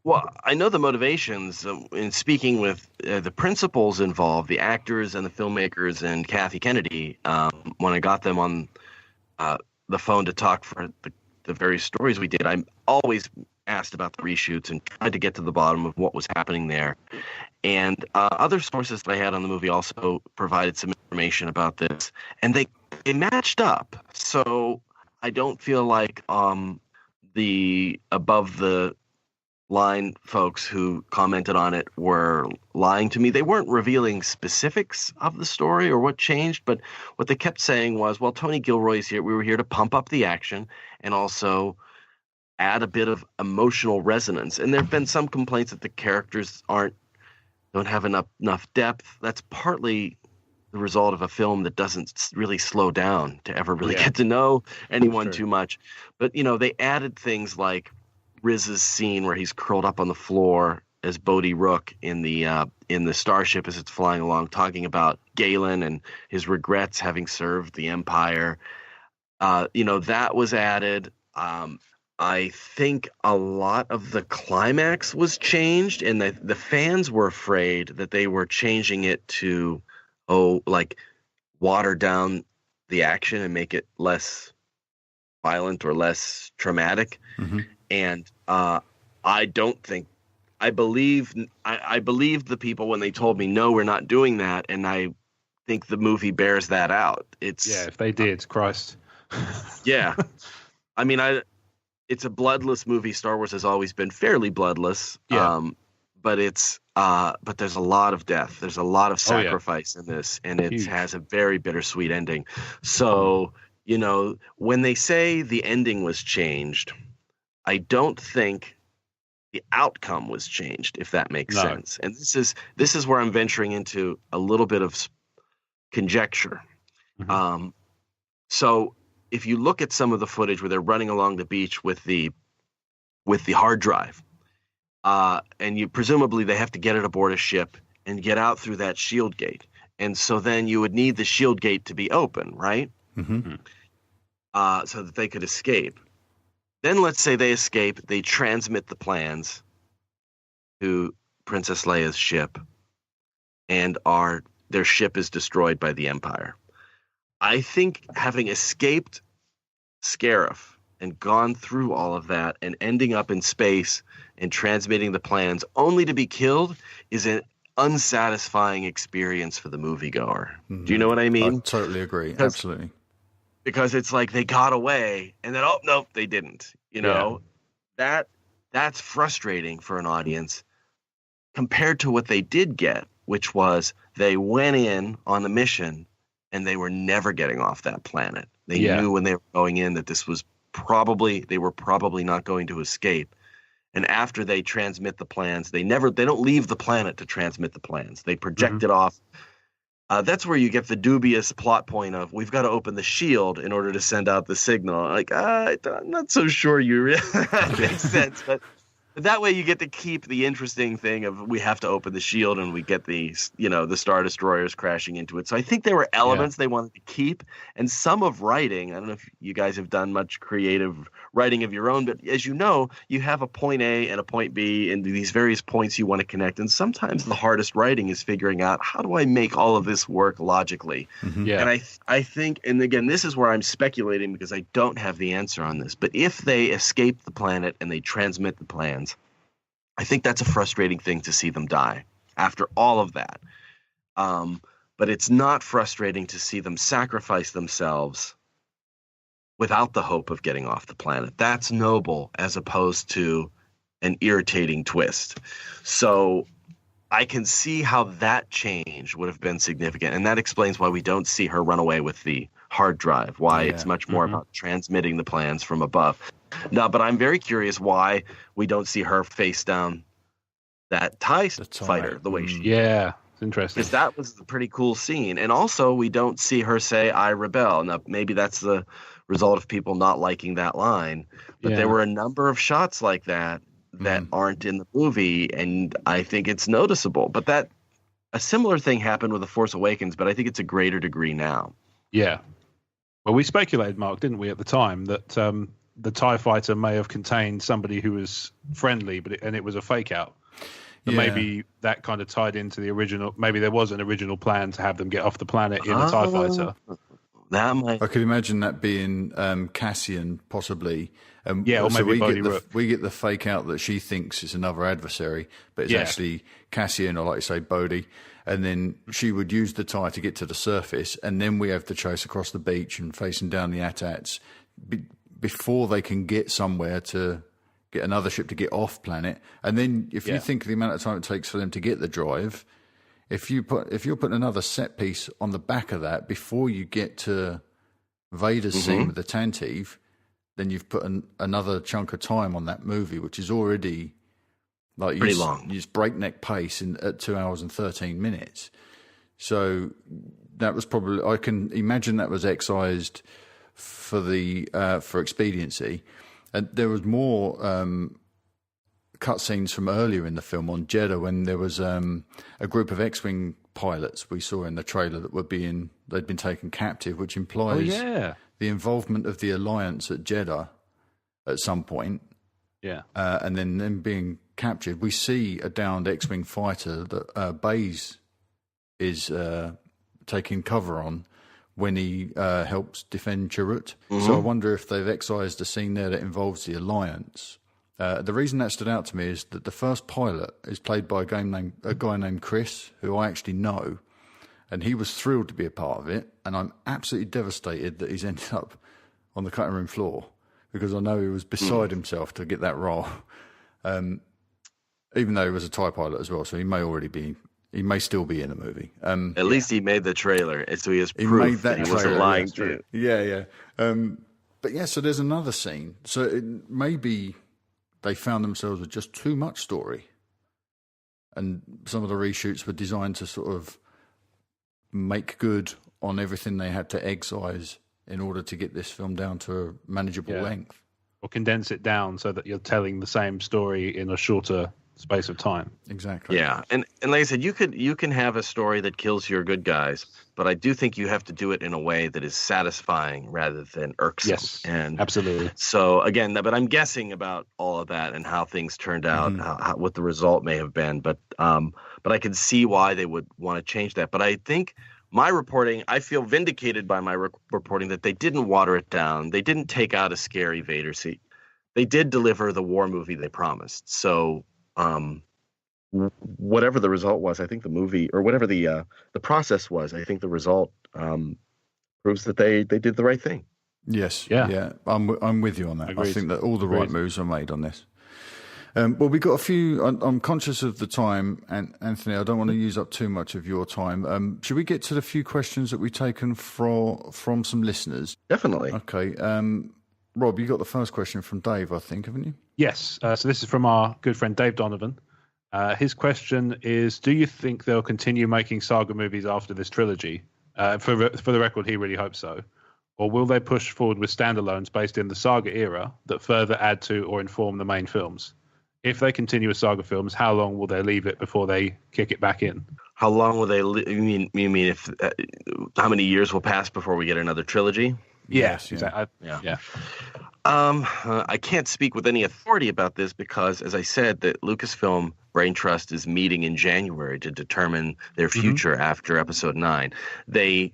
Well, I know the motivations. In speaking with the principals involved, the actors and the filmmakers and Kathy Kennedy, when I got them on the phone to talk for the various stories we did, I'm always asked about the reshoots and tried to get to the bottom of what was happening there. And other sources that I had on the movie also provided some information about this, and they matched up. So I don't feel like the above the line folks who commented on it were lying to me. They weren't revealing specifics of the story or what changed, but what they kept saying was, well, Tony Gilroy's here. We were here to pump up the action and also add a bit of emotional resonance. And there have been some complaints that the characters don't have enough depth. That's partly the result of a film that doesn't really slow down to ever really get to know anyone too much. But, they added things like Riz's scene where he's curled up on the floor as Bodhi Rook in the starship as it's flying along, talking about Galen and his regrets having served the Empire. That was added. I think a lot of the climax was changed, and the fans were afraid that they were changing it to, water down the action and make it less violent or less traumatic. Mm-hmm. And I don't think. I believe the people when they told me, no, we're not doing that, and I think the movie bears that out. If they did, Christ. Yeah. I mean, it's a bloodless movie. Star Wars has always been fairly bloodless. Yeah. But there's a lot of death. There's a lot of sacrifice in this, and it has a very bittersweet ending. So, when they say the ending was changed, I don't think the outcome was changed, if that makes sense. And this is where I'm venturing into a little bit of conjecture. Mm-hmm. So if you look at some of the footage where they're running along the beach with the hard drive, and presumably they have to get it aboard a ship and get out through that shield gate. And so then you would need the shield gate to be open, right? Mm-hmm. So that they could escape. Then let's say they escape, they transmit the plans to Princess Leia's ship, and their ship is destroyed by the Empire. I think having escaped Scarif and gone through all of that and ending up in space and transmitting the plans only to be killed is an unsatisfying experience for the moviegoer. Mm-hmm. Do you know what I mean? I totally agree. Absolutely. Because it's like they got away and then, oh, nope, they didn't. That's frustrating for an audience compared to what they did get, which was they went in on the mission and they were never getting off that planet. They knew when they were going in that this was they were probably not going to escape. And after they transmit the plans, they don't leave the planet to transmit the plans. They project it off. That's where you get the dubious plot point of we've got to open the shield in order to send out the signal. Like, I'm not so sure that makes sense, but that way you get to keep the interesting thing of we have to open the shield and we get the Star Destroyers crashing into it. So I think there were elements they wanted to keep, and some of writing. I don't know if you guys have done much creative writing of your own, but as you know, you have a point A and a point B and these various points you want to connect. And sometimes the hardest writing is figuring out how do I make all of this work logically. Mm-hmm. Yeah. And I think, and again, this is where I'm speculating because I don't have the answer on this, but if they escape the planet and they transmit the plans, I think that's a frustrating thing to see them die after all of that. But it's not frustrating to see them sacrifice themselves without the hope of getting off the planet. That's noble as opposed to an irritating twist. So I can see how that change would have been significant. And that explains why we don't see her run away with the hard drive, why it's much more about transmitting the plans from above. No, but I'm very curious why we don't see her face down that TIE fighter the way she... Yeah, it's interesting. Because that was a pretty cool scene. And also, we don't see her say, I rebel. Now, maybe that's the result of people not liking that line. But there were a number of shots like that aren't in the movie, and I think it's noticeable. But a similar thing happened with The Force Awakens, but I think it's a greater degree now. Yeah. Well, we speculated, Mark, didn't we, at the time, that... the TIE fighter may have contained somebody who was friendly, and it was a fake out. And maybe that kind of tied into the original. Maybe there was an original plan to have them get off the planet in a TIE fighter. I could imagine that being Cassian, possibly. Or maybe we get the fake out that she thinks is another adversary, but it's actually Cassian, or like you say, Bodhi. And then she would use the TIE to get to the surface, and then we have to chase across the beach and facing down the AT-ATs before they can get somewhere to get another ship to get off planet. And then if you think of the amount of time it takes for them to get the drive, if you're putting another set piece on the back of that before you get to Vader's scene with the Tantive, then you've put another chunk of time on that movie, which is already like pretty long. Use breakneck pace at 2 hours and 13 minutes. So that was probably, I can imagine that was excised for expediency. And there was more cutscenes from earlier in the film on Jeddah when there was a group of X-Wing pilots we saw in the trailer that they'd been taken captive, which implies the involvement of the Alliance at Jeddah at some point. Yeah. And then them being captured. We see a downed X-Wing fighter that Baze is taking cover on when he helps defend Chirrut. So I wonder if they've excised a scene there that involves the Alliance The reason that stood out to me is that the first pilot is played by a guy named Chris, who I actually know, and he was thrilled to be a part of it, and I'm absolutely devastated that he's ended up on the cutting room floor, because I know he was beside himself to get that role, even though he was a TIE pilot as well, so he may still be in the movie. At least he made the trailer, so he has proof that he wasn't lying to you. Yeah. But yeah, so there's another scene. So maybe they found themselves with just too much story, and some of the reshoots were designed to sort of make good on everything they had to excise in order to get this film down to a manageable length. Or condense it down so that you're telling the same story in a shorter space of time. Exactly. Yeah, and like I said, you can have a story that kills your good guys, but I do think you have to do it in a way that is satisfying rather than irksome. Yes, and absolutely. So again, but I'm guessing about all of that and how things turned out, what the result may have been. But I can see why they would want to change that. But I think my reporting, I feel vindicated by my reporting that they didn't water it down. They didn't take out a scary Vader seat. They did deliver the war movie they promised. So. Whatever the result was, I think the movie, or whatever the process was, I think the result proves that they did the right thing. Yes, yeah. I'm with you on that. Agreed. I think that all the right moves are made on this. Well, we got a few. I'm conscious of the time, and Anthony, I don't want to use up too much of your time. Should we get to the few questions that we've taken from some listeners? Definitely. Okay. Rob, you got the first question from Dave, I think, haven't you? Yes. So this is from our good friend Dave Donovan. His question is, do you think they'll continue making saga movies after this trilogy? For the record, he really hopes so. Or will they push forward with standalones based in the saga era that further add to or inform the main films? If they continue with saga films, how long will they leave it before they kick it back in? How long will they? You mean if how many years will pass before we get another trilogy? Yes, exactly. Yeah. I can't speak with any authority about this because, as I said, the Lucasfilm Brain Trust is meeting in January to determine their future after Episode 9. They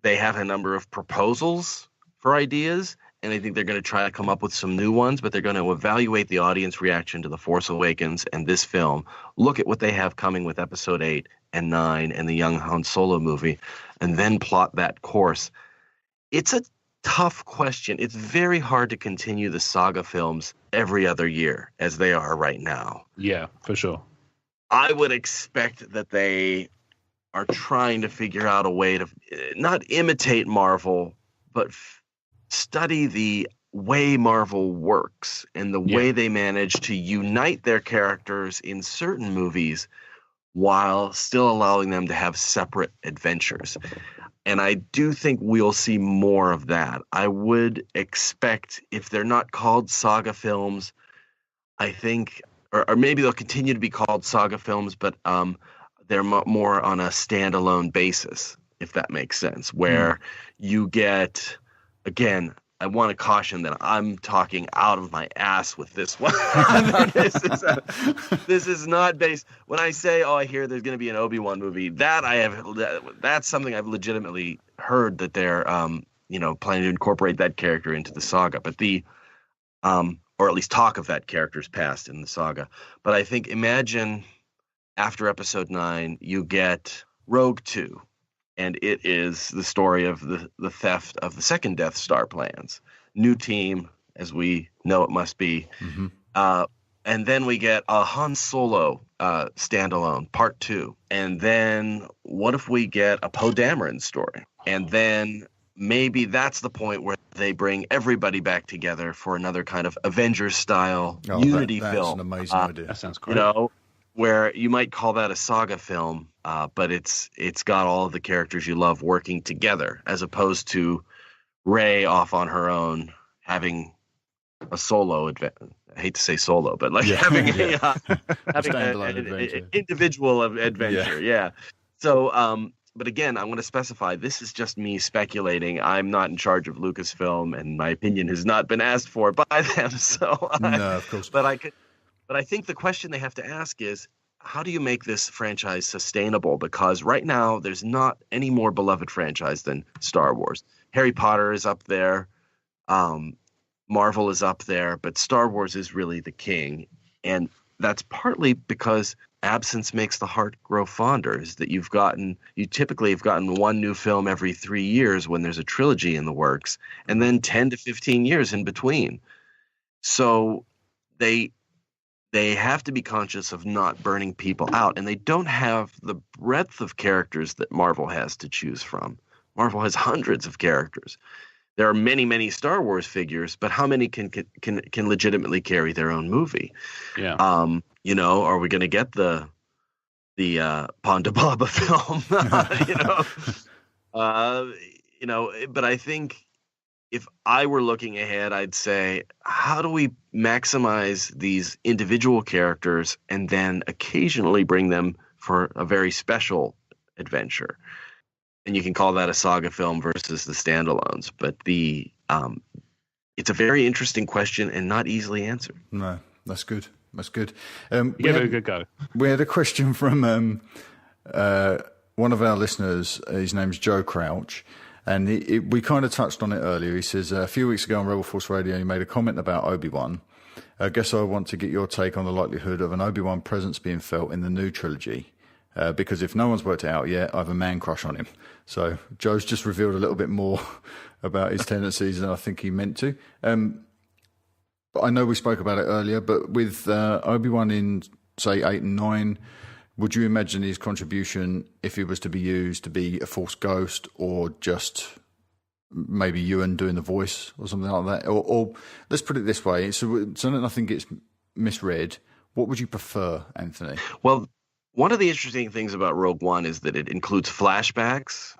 have a number of proposals for ideas, and I think they're going to try to come up with some new ones, but they're going to evaluate the audience reaction to The Force Awakens and this film, look at what they have coming with Episode 8 and 9 and the young Han Solo movie, and then plot that course. It's a tough question. It's very hard to continue the saga films every other year as they are right now. Yeah, for sure. I would expect that they are trying to figure out a way to not imitate Marvel, but study the way Marvel works and the way they manage to unite their characters in certain movies while still allowing them to have separate adventures. And I do think we'll see more of that. I would expect, if they're not called saga films, I think, or maybe they'll continue to be called saga films, but they're more on a standalone basis, if that makes sense, where you get, again, I want to caution that I'm talking out of my ass with this one. This is not based. When I say, I hear there's going to be an Obi-Wan movie, that's something I've legitimately heard that they're, planning to incorporate that character into the saga. But or at least talk of that character's past in the saga. But I think, imagine after Episode 9, you get Rogue 2. And it is the story of the theft of the second Death Star plans. New team, as we know it must be. And then we get a Han Solo standalone, Part 2. And then what if we get a Poe Dameron story? And then maybe that's the point where they bring everybody back together for another kind of Avengers-style unity film. That's an amazing idea. That sounds great. Where you might call that a saga film, but it's got all of the characters you love working together, as opposed to Rey off on her own having a solo adventure. I hate to say solo, but having an individual adventure. Yeah. So, but again, I want to specify this is just me speculating. I'm not in charge of Lucasfilm, and my opinion has not been asked for by them. So, no, of course. But I think the question they have to ask is, how do you make this franchise sustainable? Because right now, there's not any more beloved franchise than Star Wars. Harry Potter is up there. Marvel is up there, but Star Wars is really the king. And that's partly because absence makes the heart grow fonder, is that you typically have gotten one new film every 3 years when there's a trilogy in the works, and then 10 to 15 years in between. So they have to be conscious of not burning people out, and they don't have the breadth of characters that Marvel has to choose from. Marvel has hundreds of characters. There are many, many Star Wars figures, but how many can legitimately carry their own movie? Yeah. Are we going to get the Ponda Baba film? But I think if I were looking ahead, I'd say, how do we maximize these individual characters and then occasionally bring them for a very special adventure? And you can call that a saga film versus the standalones. But it's a very interesting question and not easily answered. No, that's good. That's good. Give it a good go. We had a question from one of our listeners. His name's Joe Crouch. And we kind of touched on it earlier. He says, a few weeks ago on Rebel Force Radio, he made a comment about Obi-Wan. I guess I want to get your take on the likelihood of an Obi-Wan presence being felt in the new trilogy. Because if no one's worked it out yet, I have a man crush on him. So Joe's just revealed a little bit more about his tendencies than I think he meant to. I know we spoke about it earlier, but with Obi-Wan in, say, 8 and 9, would you imagine his contribution, if he was to be used, to be a Force ghost or just maybe Ewan doing the voice or something like that? Or let's put it this way, so that nothing gets misread, what would you prefer, Anthony? Well, one of the interesting things about Rogue One is that it includes flashbacks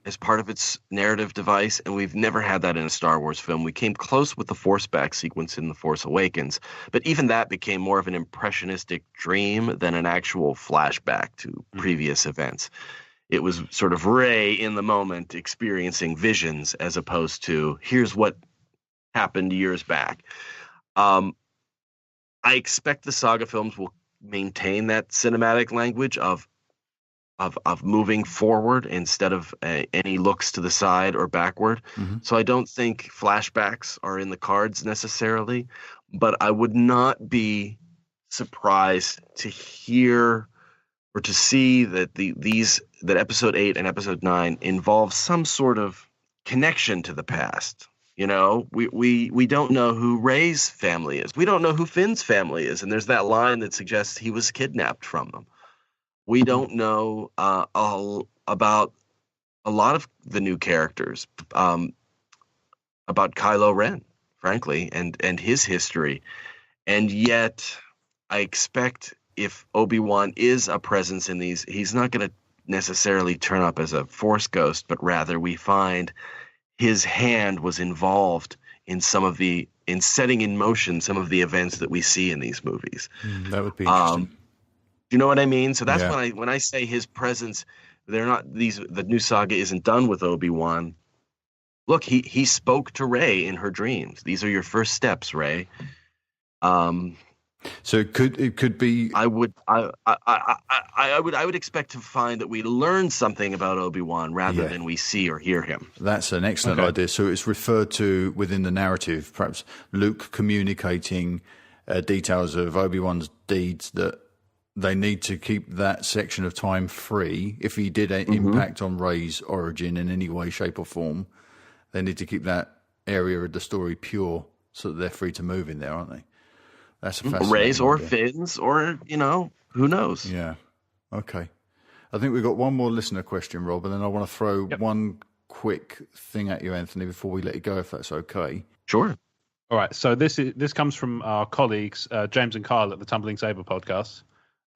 as part of its narrative device, and we've never had that in a Star Wars film. We came close with the Force back sequence in The Force Awakens, but even that became more of an impressionistic dream than an actual flashback to previous events. It was sort of Rey in the moment experiencing visions as opposed to here's what happened years back. I expect the saga films will maintain that cinematic language of moving forward instead of any looks to the side or backward. So I don't think flashbacks are in the cards necessarily, but I would not be surprised to hear or to see that that episode 8 and episode 9 involve some sort of connection to the past. We don't know who Rey's family is. We don't know who Finn's family is. And there's that line that suggests he was kidnapped from them. We don't know about a lot of the new characters, about Kylo Ren, frankly, and his history. And yet I expect if Obi-Wan is a presence in these, he's not going to necessarily turn up as a Force ghost, but rather we find his hand was involved in setting in motion some of the events that we see in these movies. That would be interesting. Do you know what I mean? So that's when I say his presence, the new saga isn't done with Obi-Wan. Look, he spoke to Rey in her dreams. These are your first steps, Rey. So it could be. I would expect to find that we learn something about Obi-Wan rather than we see or hear him. That's an excellent idea. So it's referred to within the narrative, perhaps Luke communicating details of Obi-Wan's deeds that they need to keep that section of time free. If he did impact on Rey's origin in any way, shape, or form, they need to keep that area of the story pure so that they're free to move in there, aren't they? That's a fascinating Rey's or idea. Finn's or, who knows? Yeah. Okay. I think we've got one more listener question, Rob, and then I want to throw one quick thing at you, Anthony, before we let you go, if that's okay. Sure. All right. So this comes from our colleagues, James and Kyle at the Tumbling Saber podcast.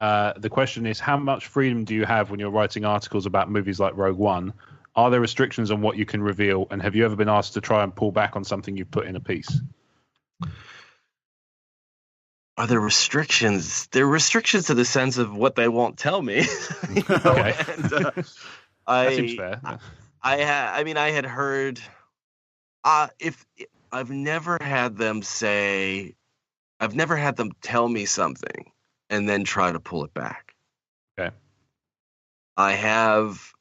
The question is, how much freedom do you have when you're writing articles about movies like Rogue One? Are there restrictions on what you can reveal? And have you ever been asked to try and pull back on something you've put in a piece? Are there restrictions? There are restrictions to the sense of what they won't tell me. Okay. And, that seems fair. I had heard. If I've never had them tell me something and then try to pull it back. Okay. I have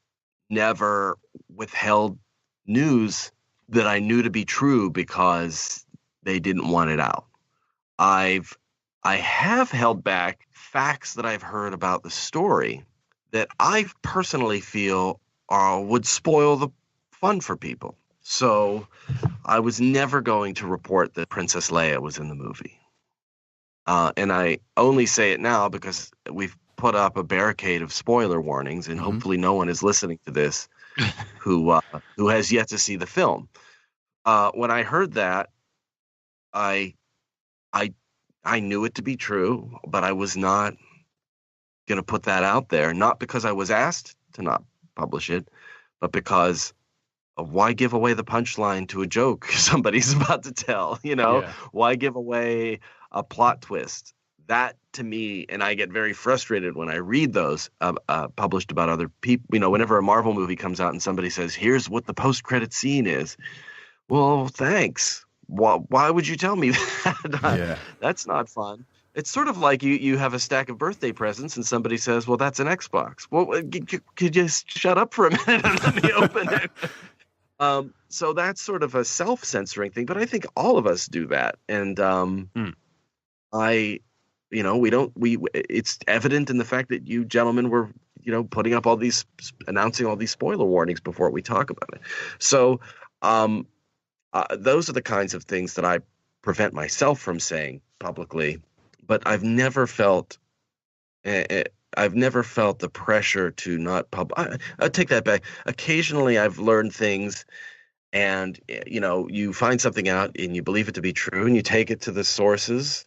never withheld news that I knew to be true because they didn't want it out. I have held back facts that I've heard about the story that I personally feel would spoil the fun for people. So I was never going to report that Princess Leia was in the movie. And I only say it now because we've put up a barricade of spoiler warnings, and hopefully no one is listening to this who has yet to see the film. When I heard that, I knew it to be true, but I was not going to put that out there, not because I was asked to not publish it, but because of why give away the punchline to a joke somebody's about to tell, Why give away a plot twist? That to me, and I get very frustrated when I read those published about other people, whenever a Marvel movie comes out and somebody says, here's what the post-credit scene is. Well, thanks. Why would you tell me that? Yeah. That's not fun. It's sort of like you have a stack of birthday presents and somebody says, well, that's an Xbox. Well, could you shut up for a minute and let me open it? So that's sort of a self-censoring thing, but I think all of us do that. And it's evident in the fact that you gentlemen were, putting up announcing all these spoiler warnings before we talk about it. So those are the kinds of things that I prevent myself from saying publicly, but I've never felt the pressure to not I take that back. Occasionally I've learned things and, you find something out and you believe it to be true and you take it to the sources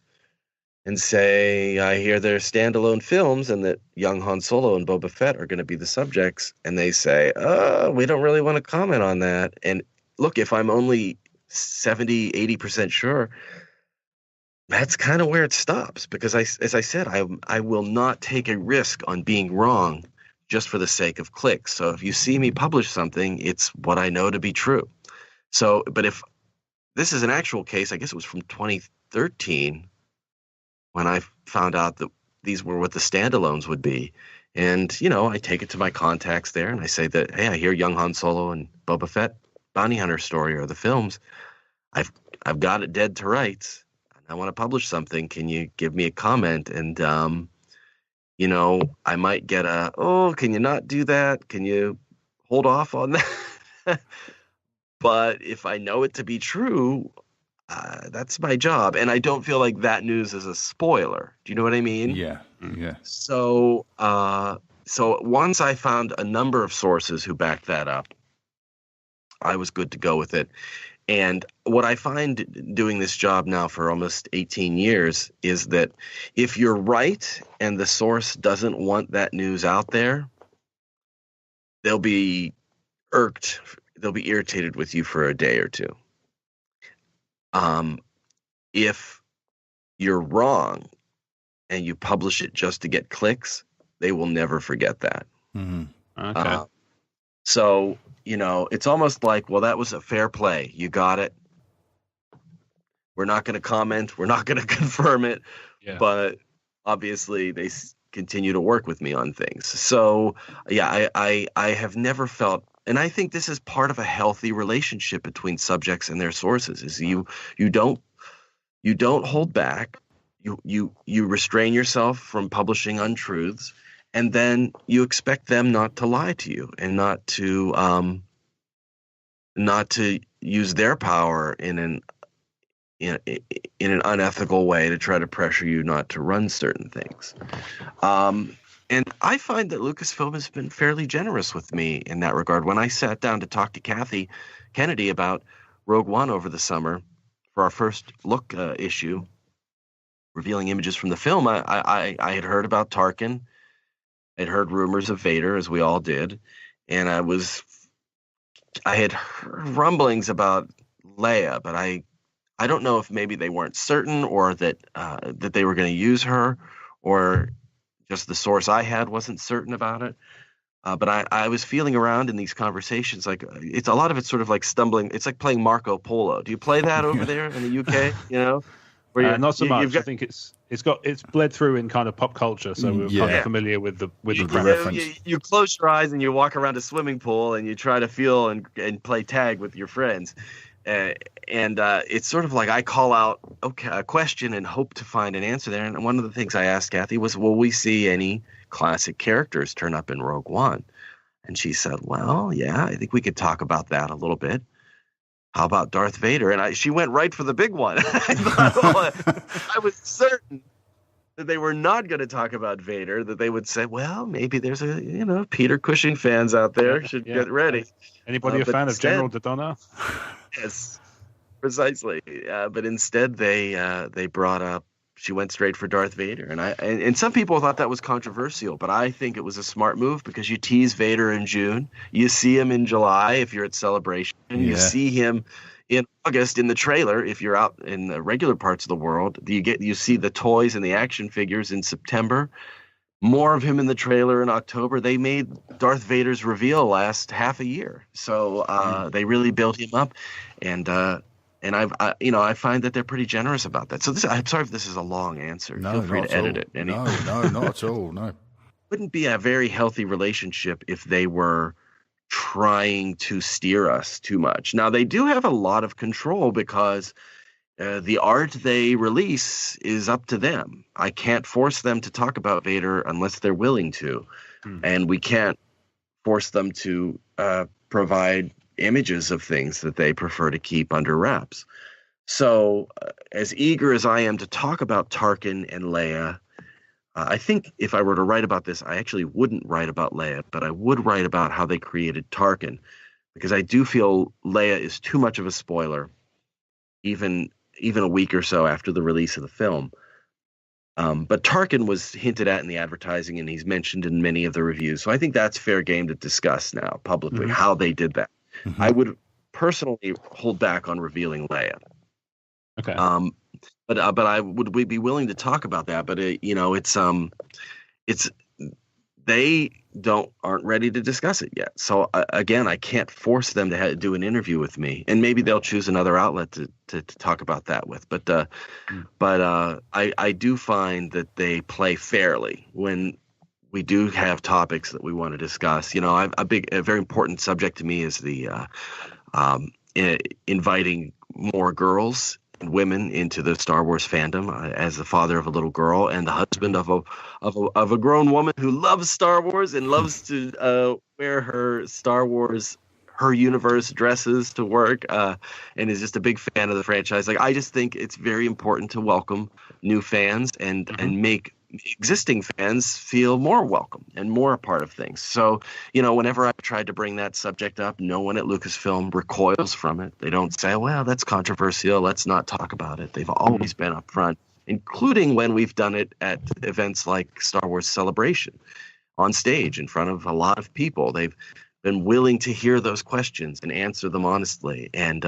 and say, I hear they're standalone films and that young Han Solo and Boba Fett are going to be the subjects. And they say, we don't really want to comment on that. And look, if I'm only 70, 80% sure, that's kind of where it stops, because as I said, I will not take a risk on being wrong just for the sake of clicks. So if you see me publish something, it's what I know to be true. So, but if this is an actual case, I guess it was from 2013 when I found out that these were what the standalones would be. And, I take it to my contacts there and I say that, hey, I hear young Han Solo and Boba Fett bounty hunter story or the films. I've got it dead to rights. I want to publish something. Can you give me a comment? And, I might get can you not do that? Can you hold off on that? But if I know it to be true, that's my job. And I don't feel like that news is a spoiler. Do you know what I mean? Yeah. Yeah. So once I found a number of sources who backed that up, I was good to go with it. And what I find doing this job now for almost 18 years is that if you're right and the source doesn't want that news out there, they'll be irked. They'll be irritated with you for a day or two. If you're wrong and you publish it just to get clicks, they will never forget that. Mm-hmm. Okay. So, it's almost like, well, that was a fair play. You got it. We're not going to comment. We're not going to confirm it. Yeah. But obviously they continue to work with me on things. So, yeah, I have never felt, and I think this is part of a healthy relationship between subjects and their sources, is you don't hold back. You restrain yourself from publishing untruths. And then you expect them not to lie to you and not to use their power in an unethical way to try to pressure you not to run certain things. And I find that Lucasfilm has been fairly generous with me in that regard. When I sat down to talk to Kathy Kennedy about Rogue One over the summer for our first look issue, revealing images from the film, I had heard about Tarkin. I'd heard rumors of Vader, as we all did, and I had heard rumblings about Leia, but I don't know if maybe they weren't certain, or that they were going to use her, or just the source I had wasn't certain about it. But I was feeling around in these conversations, like a lot of it's sort of like stumbling. It's like playing Marco Polo. Do you play that over there in the UK? Where not so much. I think it's bled through in kind of pop culture, so we're kind of familiar with the reference. You close your eyes and you walk around a swimming pool and you try to feel and play tag with your friends. It's sort of like I call out a question and hope to find an answer there. And one of the things I asked Kathy was, will we see any classic characters turn up in Rogue One? And she said, well, yeah, I think we could talk about that a little bit. How about Darth Vader? And she went right for the big one. I thought, I was certain that they were not going to talk about Vader, that they would say, well, maybe there's Peter Cushing fans out there should get ready. Anybody a fan of General Dodonna? Yes, precisely. But instead they brought up, she went straight for Darth Vader. And some people thought that was controversial, but I think it was a smart move because you tease Vader in June. You see him in July if you're at Celebration. Yeah. You see him in August in the trailer if you're out in the regular parts of the world. You see the toys and the action figures in September. More of him in the trailer in October. They made Darth Vader's reveal last half a year. So they really built him up. And I find that they're pretty generous about that. So I'm sorry if this is a long answer. No, feel free to edit it. No, not at all. No. Wouldn't be a very healthy relationship if they were trying to steer us too much. Now, they do have a lot of control because the art they release is up to them. I can't force them to talk about Vader unless they're willing to. And we can't force them to provide images of things that they prefer to keep under wraps. So as eager as I am to talk about Tarkin and Leia, I think if I were to write about this, I actually wouldn't write about Leia, but I would write about how they created Tarkin, because I do feel Leia is too much of a spoiler, even a week or so after the release of the film. But Tarkin was hinted at in the advertising, and he's mentioned in many of the reviews. So I think that's fair game to discuss now publicly, how they did that. I would personally hold back on revealing Leia. Okay. But I would be willing to talk about that. But it's they aren't ready to discuss it yet. So again, I can't force them to do an interview with me, and maybe they'll choose another outlet to talk about that with. But I do find that they play fairly when we do have topics that we want to discuss. A very important subject to me is the inviting more girls and women into the Star Wars fandom. As the father of a little girl and the husband of a grown woman who loves Star Wars and loves to wear her Star Wars, her universe dresses to work, and is just a big fan of the franchise. I just think it's very important to welcome new fans and make existing fans feel more welcome and more a part of things. So, whenever I've tried to bring that subject up, no one at Lucasfilm recoils from it. They don't say, well, that's controversial, let's not talk about it. They've always been upfront, including when we've done it at events like Star Wars Celebration on stage in front of a lot of people. They've been willing to hear those questions and answer them honestly. And,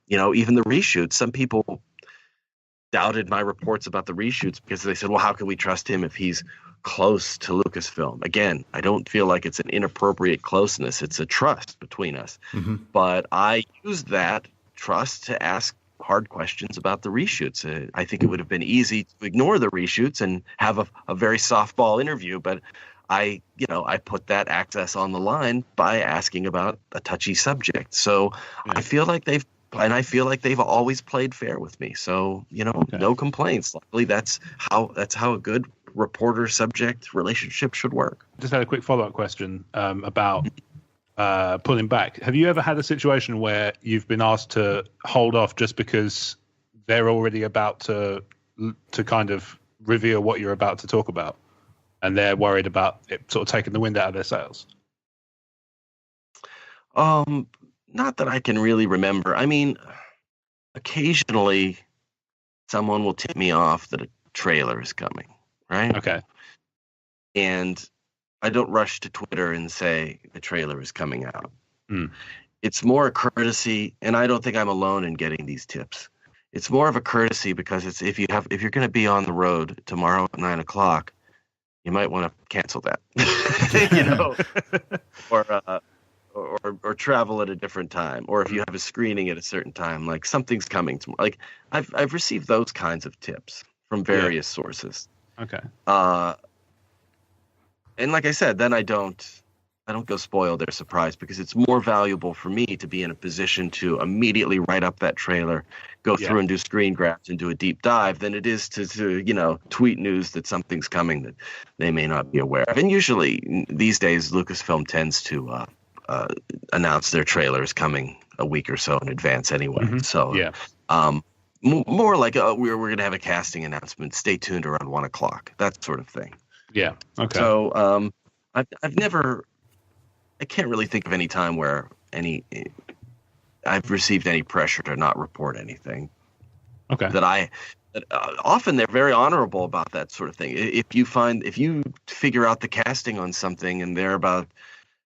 even the reshoots, some people doubted my reports about the reshoots because they said, well, how can we trust him if he's close to Lucasfilm? Again, I don't feel like it's an inappropriate closeness. It's a trust between us. But I used that trust to ask hard questions about the reshoots. I think it would have been easy to ignore the reshoots and have a very softball interview, but I put that access on the line by asking about a touchy subject. So I feel like they've always played fair with me. So, no complaints. Luckily, that's how a good reporter subject relationship should work. Just had a quick follow-up question about pulling back. Have you ever had a situation where you've been asked to hold off just because they're already about to kind of reveal what you're about to talk about, and they're worried about it sort of taking the wind out of their sails? Not that I can really remember. I mean, occasionally someone will tip me off that a trailer is coming, right? Okay. And I don't rush to Twitter and say the trailer is coming out. It's more a courtesy, and I don't think I'm alone in getting these tips. It's more of a courtesy because it's if you're going to be on the road tomorrow at 9:00, you might want to cancel that, or travel at a different time, or if you have a screening at a certain time, like something's coming tomorrow. Like I've received those kinds of tips from various sources. Okay. And like I said, then I don't go spoiled or surprised, because it's more valuable for me to be in a position to immediately write up that trailer, go through and do screen grabs and do a deep dive than it is to tweet news that something's coming that they may not be aware of. And usually these days, Lucasfilm tends to announce their trailers coming a week or so in advance anyway. Mm-hmm. So more like we're going to have a casting announcement. Stay tuned around 1:00, that sort of thing. Yeah. Okay. So I can't really think of any time where I've received any pressure to not report anything. Okay. Often they're very honorable about that sort of thing. If you figure out the casting on something and they're about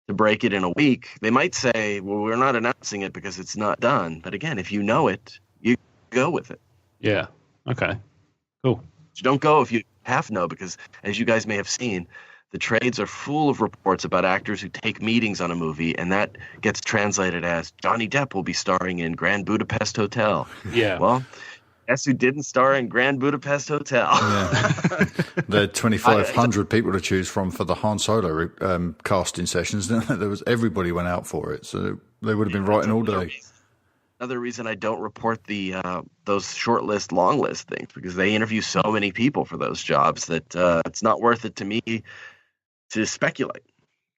to break it in a week, they might say, well, we're not announcing it because it's not done. But again, if you know it, you go with it. Yeah. Okay. Cool. You don't go if you half know, because as you guys may have seen, the trades are full of reports about actors who take meetings on a movie, and that gets translated as Johnny Depp will be starring in Grand Budapest Hotel. Yeah. Well, guess who didn't star in Grand Budapest Hotel? Yeah. There 2,500 people to choose from for the Han Solo casting sessions. Everybody went out for it, so they would have been writing all day. Another reason I don't report those short list, long list things, because they interview so many people for those jobs that it's not worth it to me to speculate.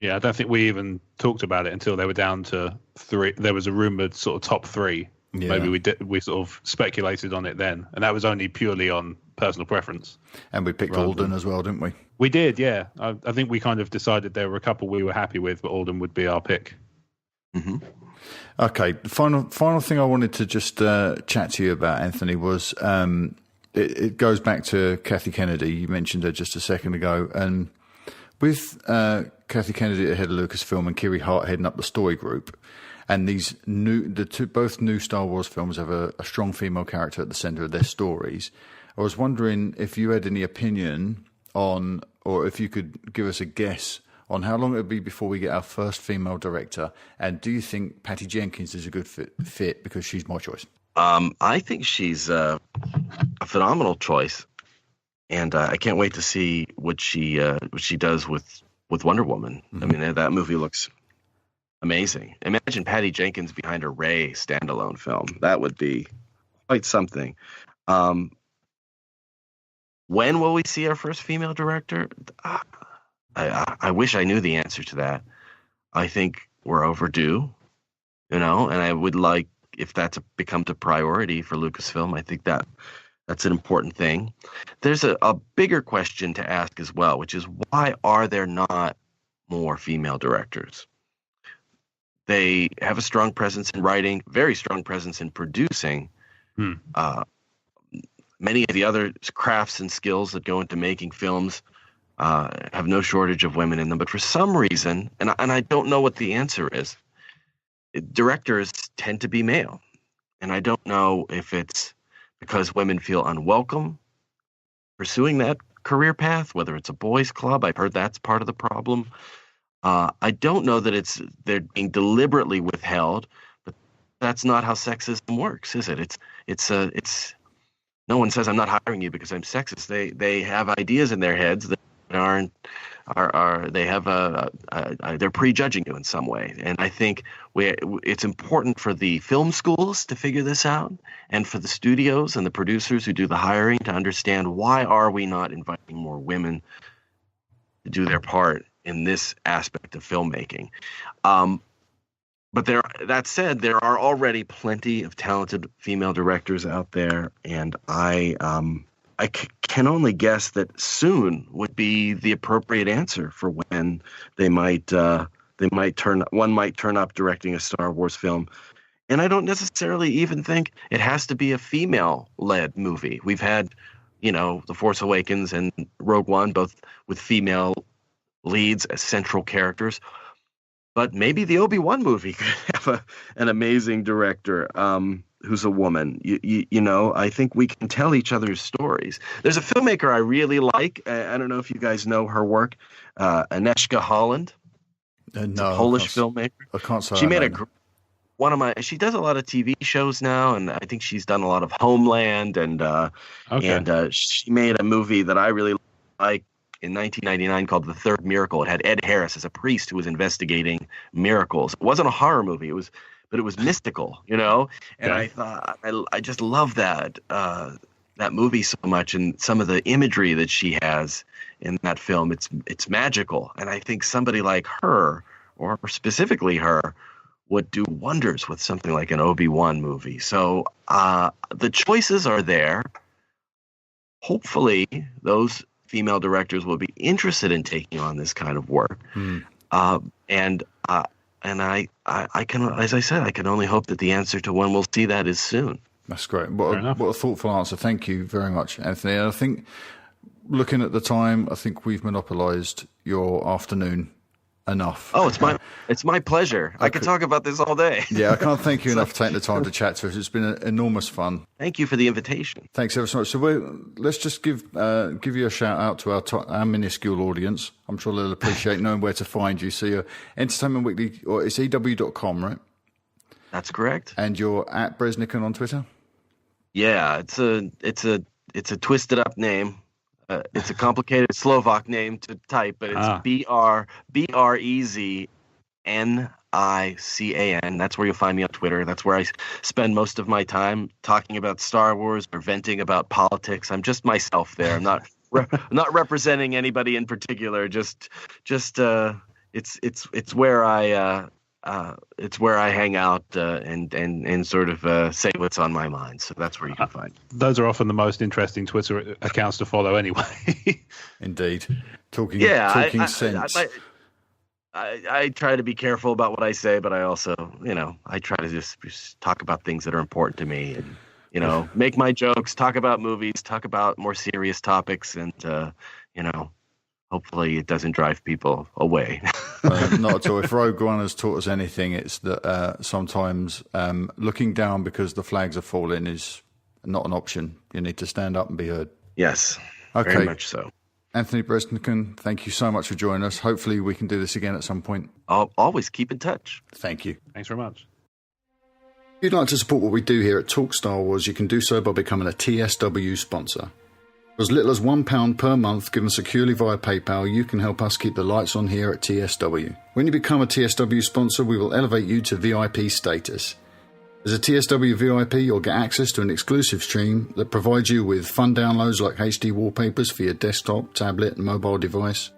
Yeah, I don't think we even talked about it until they were down to 3. There was a rumored sort of top 3. Yeah. Maybe we sort of speculated on it then, and that was only purely on personal preference. And we picked Alden as well, didn't we? We did, yeah. I think we kind of decided there were a couple we were happy with, but Alden would be our pick. Mm-hmm. Okay, final thing I wanted to just chat to you about, Anthony, was it goes back to Kathy Kennedy. You mentioned her just a second ago, and with Kathy Kennedy at the head of Lucasfilm and Kiri Hart heading up the story group, and both new Star Wars films have a strong female character at the center of their stories. I was wondering if you had any opinion on, or if you could give us a guess on how long it would be before we get our first female director, and do you think Patty Jenkins is a good fit because she's my choice? I think she's a phenomenal choice, and I can't wait to see what she does with Wonder Woman. Mm-hmm. I mean, that movie looks amazing. Imagine Patty Jenkins behind a Rey standalone film. That would be quite something. When will we see our first female director? I wish I knew the answer to that. I think we're overdue, and I would like, if that's becomes a priority for Lucasfilm, I think that's an important thing. There's a bigger question to ask as well, which is, why are there not more female directors? They have a strong presence in writing, very strong presence in producing. Many of the other crafts and skills that go into making films have no shortage of women in them. But for some reason, and I don't know what the answer is, directors tend to be male. And I don't know if it's because women feel unwelcome pursuing that career path, whether it's a boys' club. I've heard that's part of the problem. I don't know that they're being deliberately withheld, but that's not how sexism works, is it? It's no one says I'm not hiring you because I'm sexist. They have ideas in their heads that they're prejudging you in some way. And I think it's important for the film schools to figure this out, and for the studios and the producers who do the hiring to understand, why are we not inviting more women to do their part in this aspect of filmmaking. But that said, there are already plenty of talented female directors out there, and I can only guess that soon would be the appropriate answer for when one might turn up directing a Star Wars film. And I don't necessarily even think it has to be a female-led movie. We've had, The Force Awakens and Rogue One, both with female leads as central characters. But maybe the Obi-Wan movie could have an amazing director who's a woman. I think we can tell each other's stories. There's a filmmaker I really like. I don't know if you guys know her work, Agnieszka Holland. No, a Polish filmmaker. I can't say she made she does a lot of TV shows now, and I think she's done a lot of Homeland, and she made a movie that I really like in 1999 called The Third Miracle. It had Ed Harris as a priest who was investigating miracles. It wasn't a horror movie. But it was mystical, you know. And I thought I just love that movie so much, and some of the imagery that she has in that film. It's magical, and I think somebody like her, or specifically her, would do wonders with something like an Obi-Wan movie. So the choices are there. Hopefully, those female directors will be interested in taking on this kind of work. And I can, as I said, I can only hope that the answer to when we'll see that is soon. That's great. What a thoughtful answer. Thank you very much, Anthony. And I think, looking at the time, I think we've monopolised your afternoon enough. Oh, it's my pleasure. I could talk about this all day. Yeah, I can't thank you enough for taking the time to chat to us. It's been enormous fun. Thank you for the invitation. Thanks ever so much. So let's just give you a shout out to our minuscule audience. I'm sure they'll appreciate knowing where to find you. So you're Entertainment Weekly, or it's EW.com, right? That's correct. And you're at Breznican on Twitter? Yeah, it's a twisted up name. It's a complicated Slovak name to type, but it's Breznican. That's where you'll find me on Twitter. That's where I spend most of my time talking about Star Wars or venting about politics. I'm just myself there. I'm not not representing anybody in particular. Just it's where I hang out and sort of say what's on my mind. So that's where you can find. Those are often the most interesting Twitter accounts to follow, anyway. Indeed, talking sense. I try to be careful about what I say, but I also, I try to just talk about things that are important to me, and make my jokes, talk about movies, talk about more serious topics, and hopefully it doesn't drive people away. Not at all. If Rogue One has taught us anything, it's that sometimes looking down because the flags are falling is not an option. You need to stand up and be heard. Yes, okay. Very much so. Anthony Breznican, thank you so much for joining us. Hopefully we can do this again at some point. I'll always keep in touch. Thank you. Thanks very much. If you'd like to support what we do here at Talk Star Wars, you can do so by becoming a TSW sponsor. For as little as £1 per month given securely via PayPal, you can help us keep the lights on here at TSW. When you become a TSW sponsor, we will elevate you to VIP status. As a TSW VIP, you'll get access to an exclusive stream that provides you with fun downloads like HD wallpapers for your desktop, tablet and mobile device,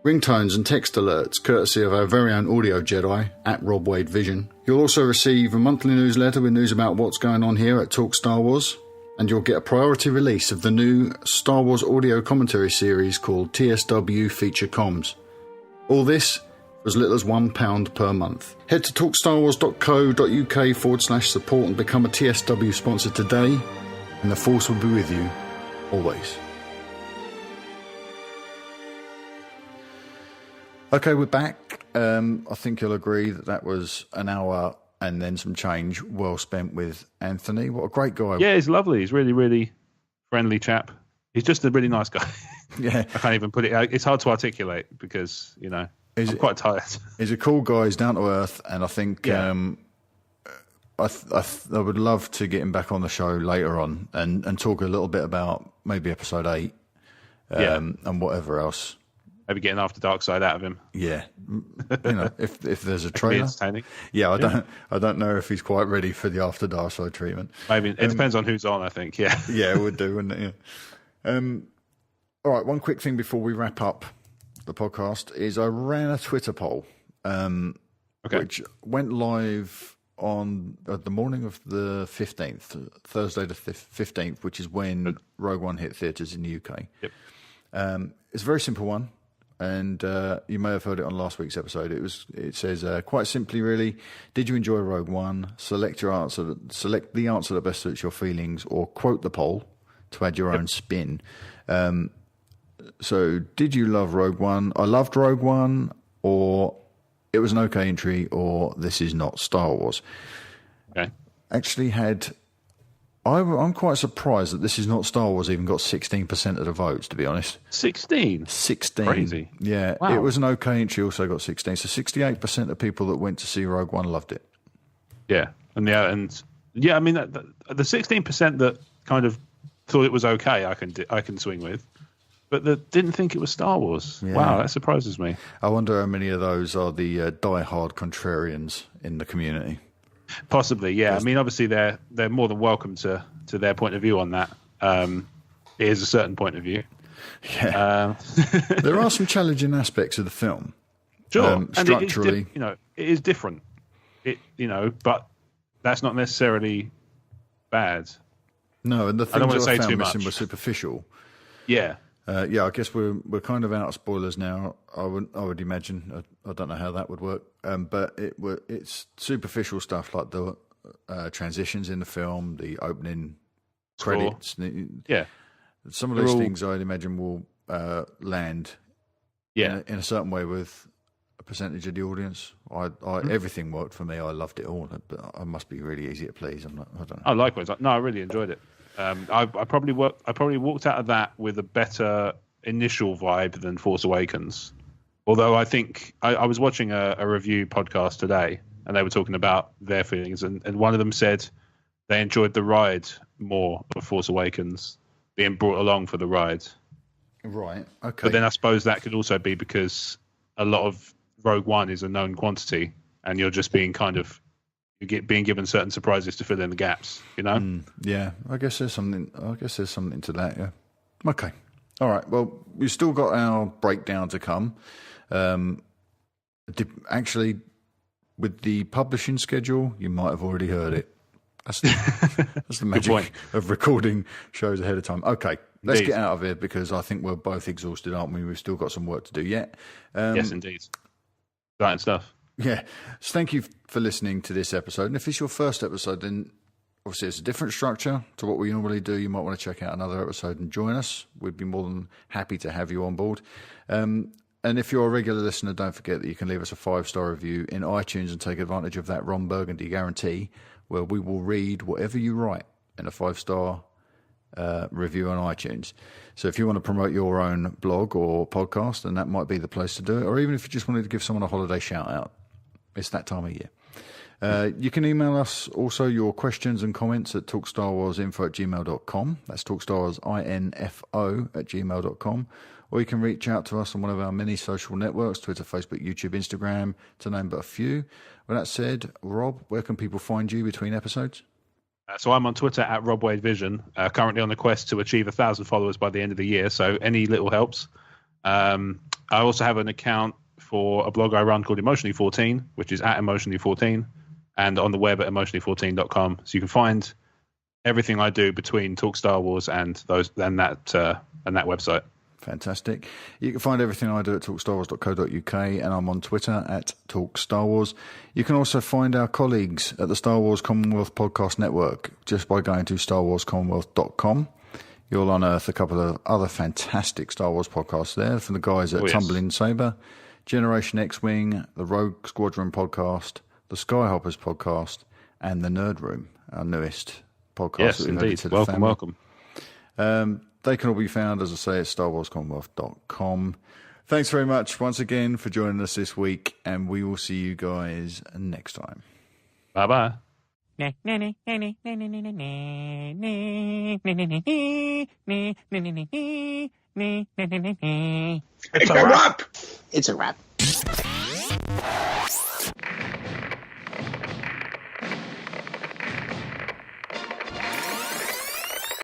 ringtones and text alerts courtesy of our very own audio Jedi at Rob Wade Vision. You'll also receive a monthly newsletter with news about what's going on here at Talk Star Wars, and you'll get a priority release of the new Star Wars audio commentary series called TSW Feature Comms. All this for as little as £1 per month. Head to talkstarwars.co.uk/support and become a TSW sponsor today, and the Force will be with you always. Okay, we're back. I think you'll agree that was an hour and then some change well spent with Anthony. What a great guy. Yeah, he's lovely. He's really, really friendly chap. He's just a really nice guy. Yeah. I can't even put it out. It's hard to articulate because, I'm quite tired. He's a cool guy. He's down to earth. And I think I would love to get him back on the show later on and talk a little bit about maybe episode 8 and whatever else. Maybe getting After Dark Side out of him. Yeah, if there's a trailer. Entertaining. Yeah, I don't know if he's quite ready for the After Dark Side treatment. Maybe it depends on who's on. I think. Yeah. Yeah, it would do, wouldn't it? Yeah. All right. One quick thing before we wrap up the podcast is I ran a Twitter poll, which went live on the morning of the 15th, Thursday the 15th, which is when Rogue One hit theatres in the UK. Yep. It's a very simple one. And you may have heard it on last week's episode. It says quite simply, really, did you enjoy Rogue One? Select your answer. Select the answer that best suits your feelings, or quote the poll to add your own spin. So, did you love Rogue One? I loved Rogue One, or it was an okay entry, or this is not Star Wars. Okay. Actually had. I'm quite surprised that this is not Star Wars even got 16% of the votes, to be honest. 16? 16. Crazy. Yeah, wow. It was an okay entry, also got 16. So 68% of people that went to see Rogue One loved it. Yeah. I mean, the 16% that kind of thought it was okay, I can swing with. but didn't think it was Star Wars. Yeah. Wow, that surprises me. I wonder how many of those are the die-hard contrarians in the community. Possibly, yeah. I mean, obviously, they're more than welcome to their point of view on that. It is a certain point of view. Yeah. There are some challenging aspects of the film. Sure, structurally, and it is different. But that's not necessarily bad. No, and the things I found missing were superficial. Yeah. I guess we're kind of out of spoilers now. I would imagine. I don't know how that would work. But it's superficial stuff like the transitions in the film, the opening credits. Yeah. Some of those things I'd imagine will land in a certain way with a percentage of the audience. Everything worked for me. I loved it all, but I must be really easy to please. I don't know. Oh, likewise. No, I really enjoyed it. I probably walked out of that with a better initial vibe than Force Awakens. Although I think I was watching a review podcast today, and they were talking about their feelings, and one of them said they enjoyed the ride more of Force Awakens, being brought along for the ride. Right. Okay. But then I suppose that could also be because a lot of Rogue One is a known quantity, and you're just being being given certain surprises to fill in the gaps. Yeah. I guess there's something to that. Yeah. Okay. All right. Well, we've still got our breakdown to come. Actually, with the publishing schedule, you might have already heard it. That's the magic of recording shows ahead of time. Okay, let's get out of here because I think we're both exhausted, aren't we? We've still got some work to do yet. Yes, indeed. Exciting stuff. Yeah. So thank you for listening to this episode. And if it's your first episode, then obviously it's a different structure to what we normally do. You might want to check out another episode and join us. We'd be more than happy to have you on board. And if you're a regular listener, don't forget that you can leave us a 5-star review in iTunes and take advantage of that Ron Burgundy guarantee, where we will read whatever you write in a 5-star review on iTunes. So if you want to promote your own blog or podcast, then that might be the place to do it. Or even if you just wanted to give someone a holiday shout out, it's that time of year. You can email us also your questions and comments at talkstarwarsinfo@gmail.com. That's talkstarwarsinfo@gmail.com. Or you can reach out to us on one of our many social networks, Twitter, Facebook, YouTube, Instagram, to name but a few. With that said, Rob, where can people find you between episodes? So I'm on Twitter at RobWadeVision, currently on the quest to achieve 1,000 followers by the end of the year, so any little helps. I also have an account for a blog I run called Emotionally 14, which is at Emotionally 14, and on the web at emotionally14.com. So you can find everything I do between Talk Star Wars and that website. Fantastic. You can find everything I do at talkstarwars.co.uk, and I'm on Twitter at talkstarwars. You can also find our colleagues at the Star Wars Commonwealth Podcast Network just by going to starwarscommonwealth.com. You'll unearth a couple of other fantastic Star Wars podcasts there from the guys at Tumbling Saber, Generation X-Wing, the Rogue Squadron podcast, the Skyhoppers podcast, and the Nerd Room, our newest podcast. Yes, indeed. Welcome. They can all be found, as I say, at starwarscommonwealth.com. Thanks very much once again for joining us this week, and we will see you guys next time. Bye-bye. It's a wrap. It's a wrap.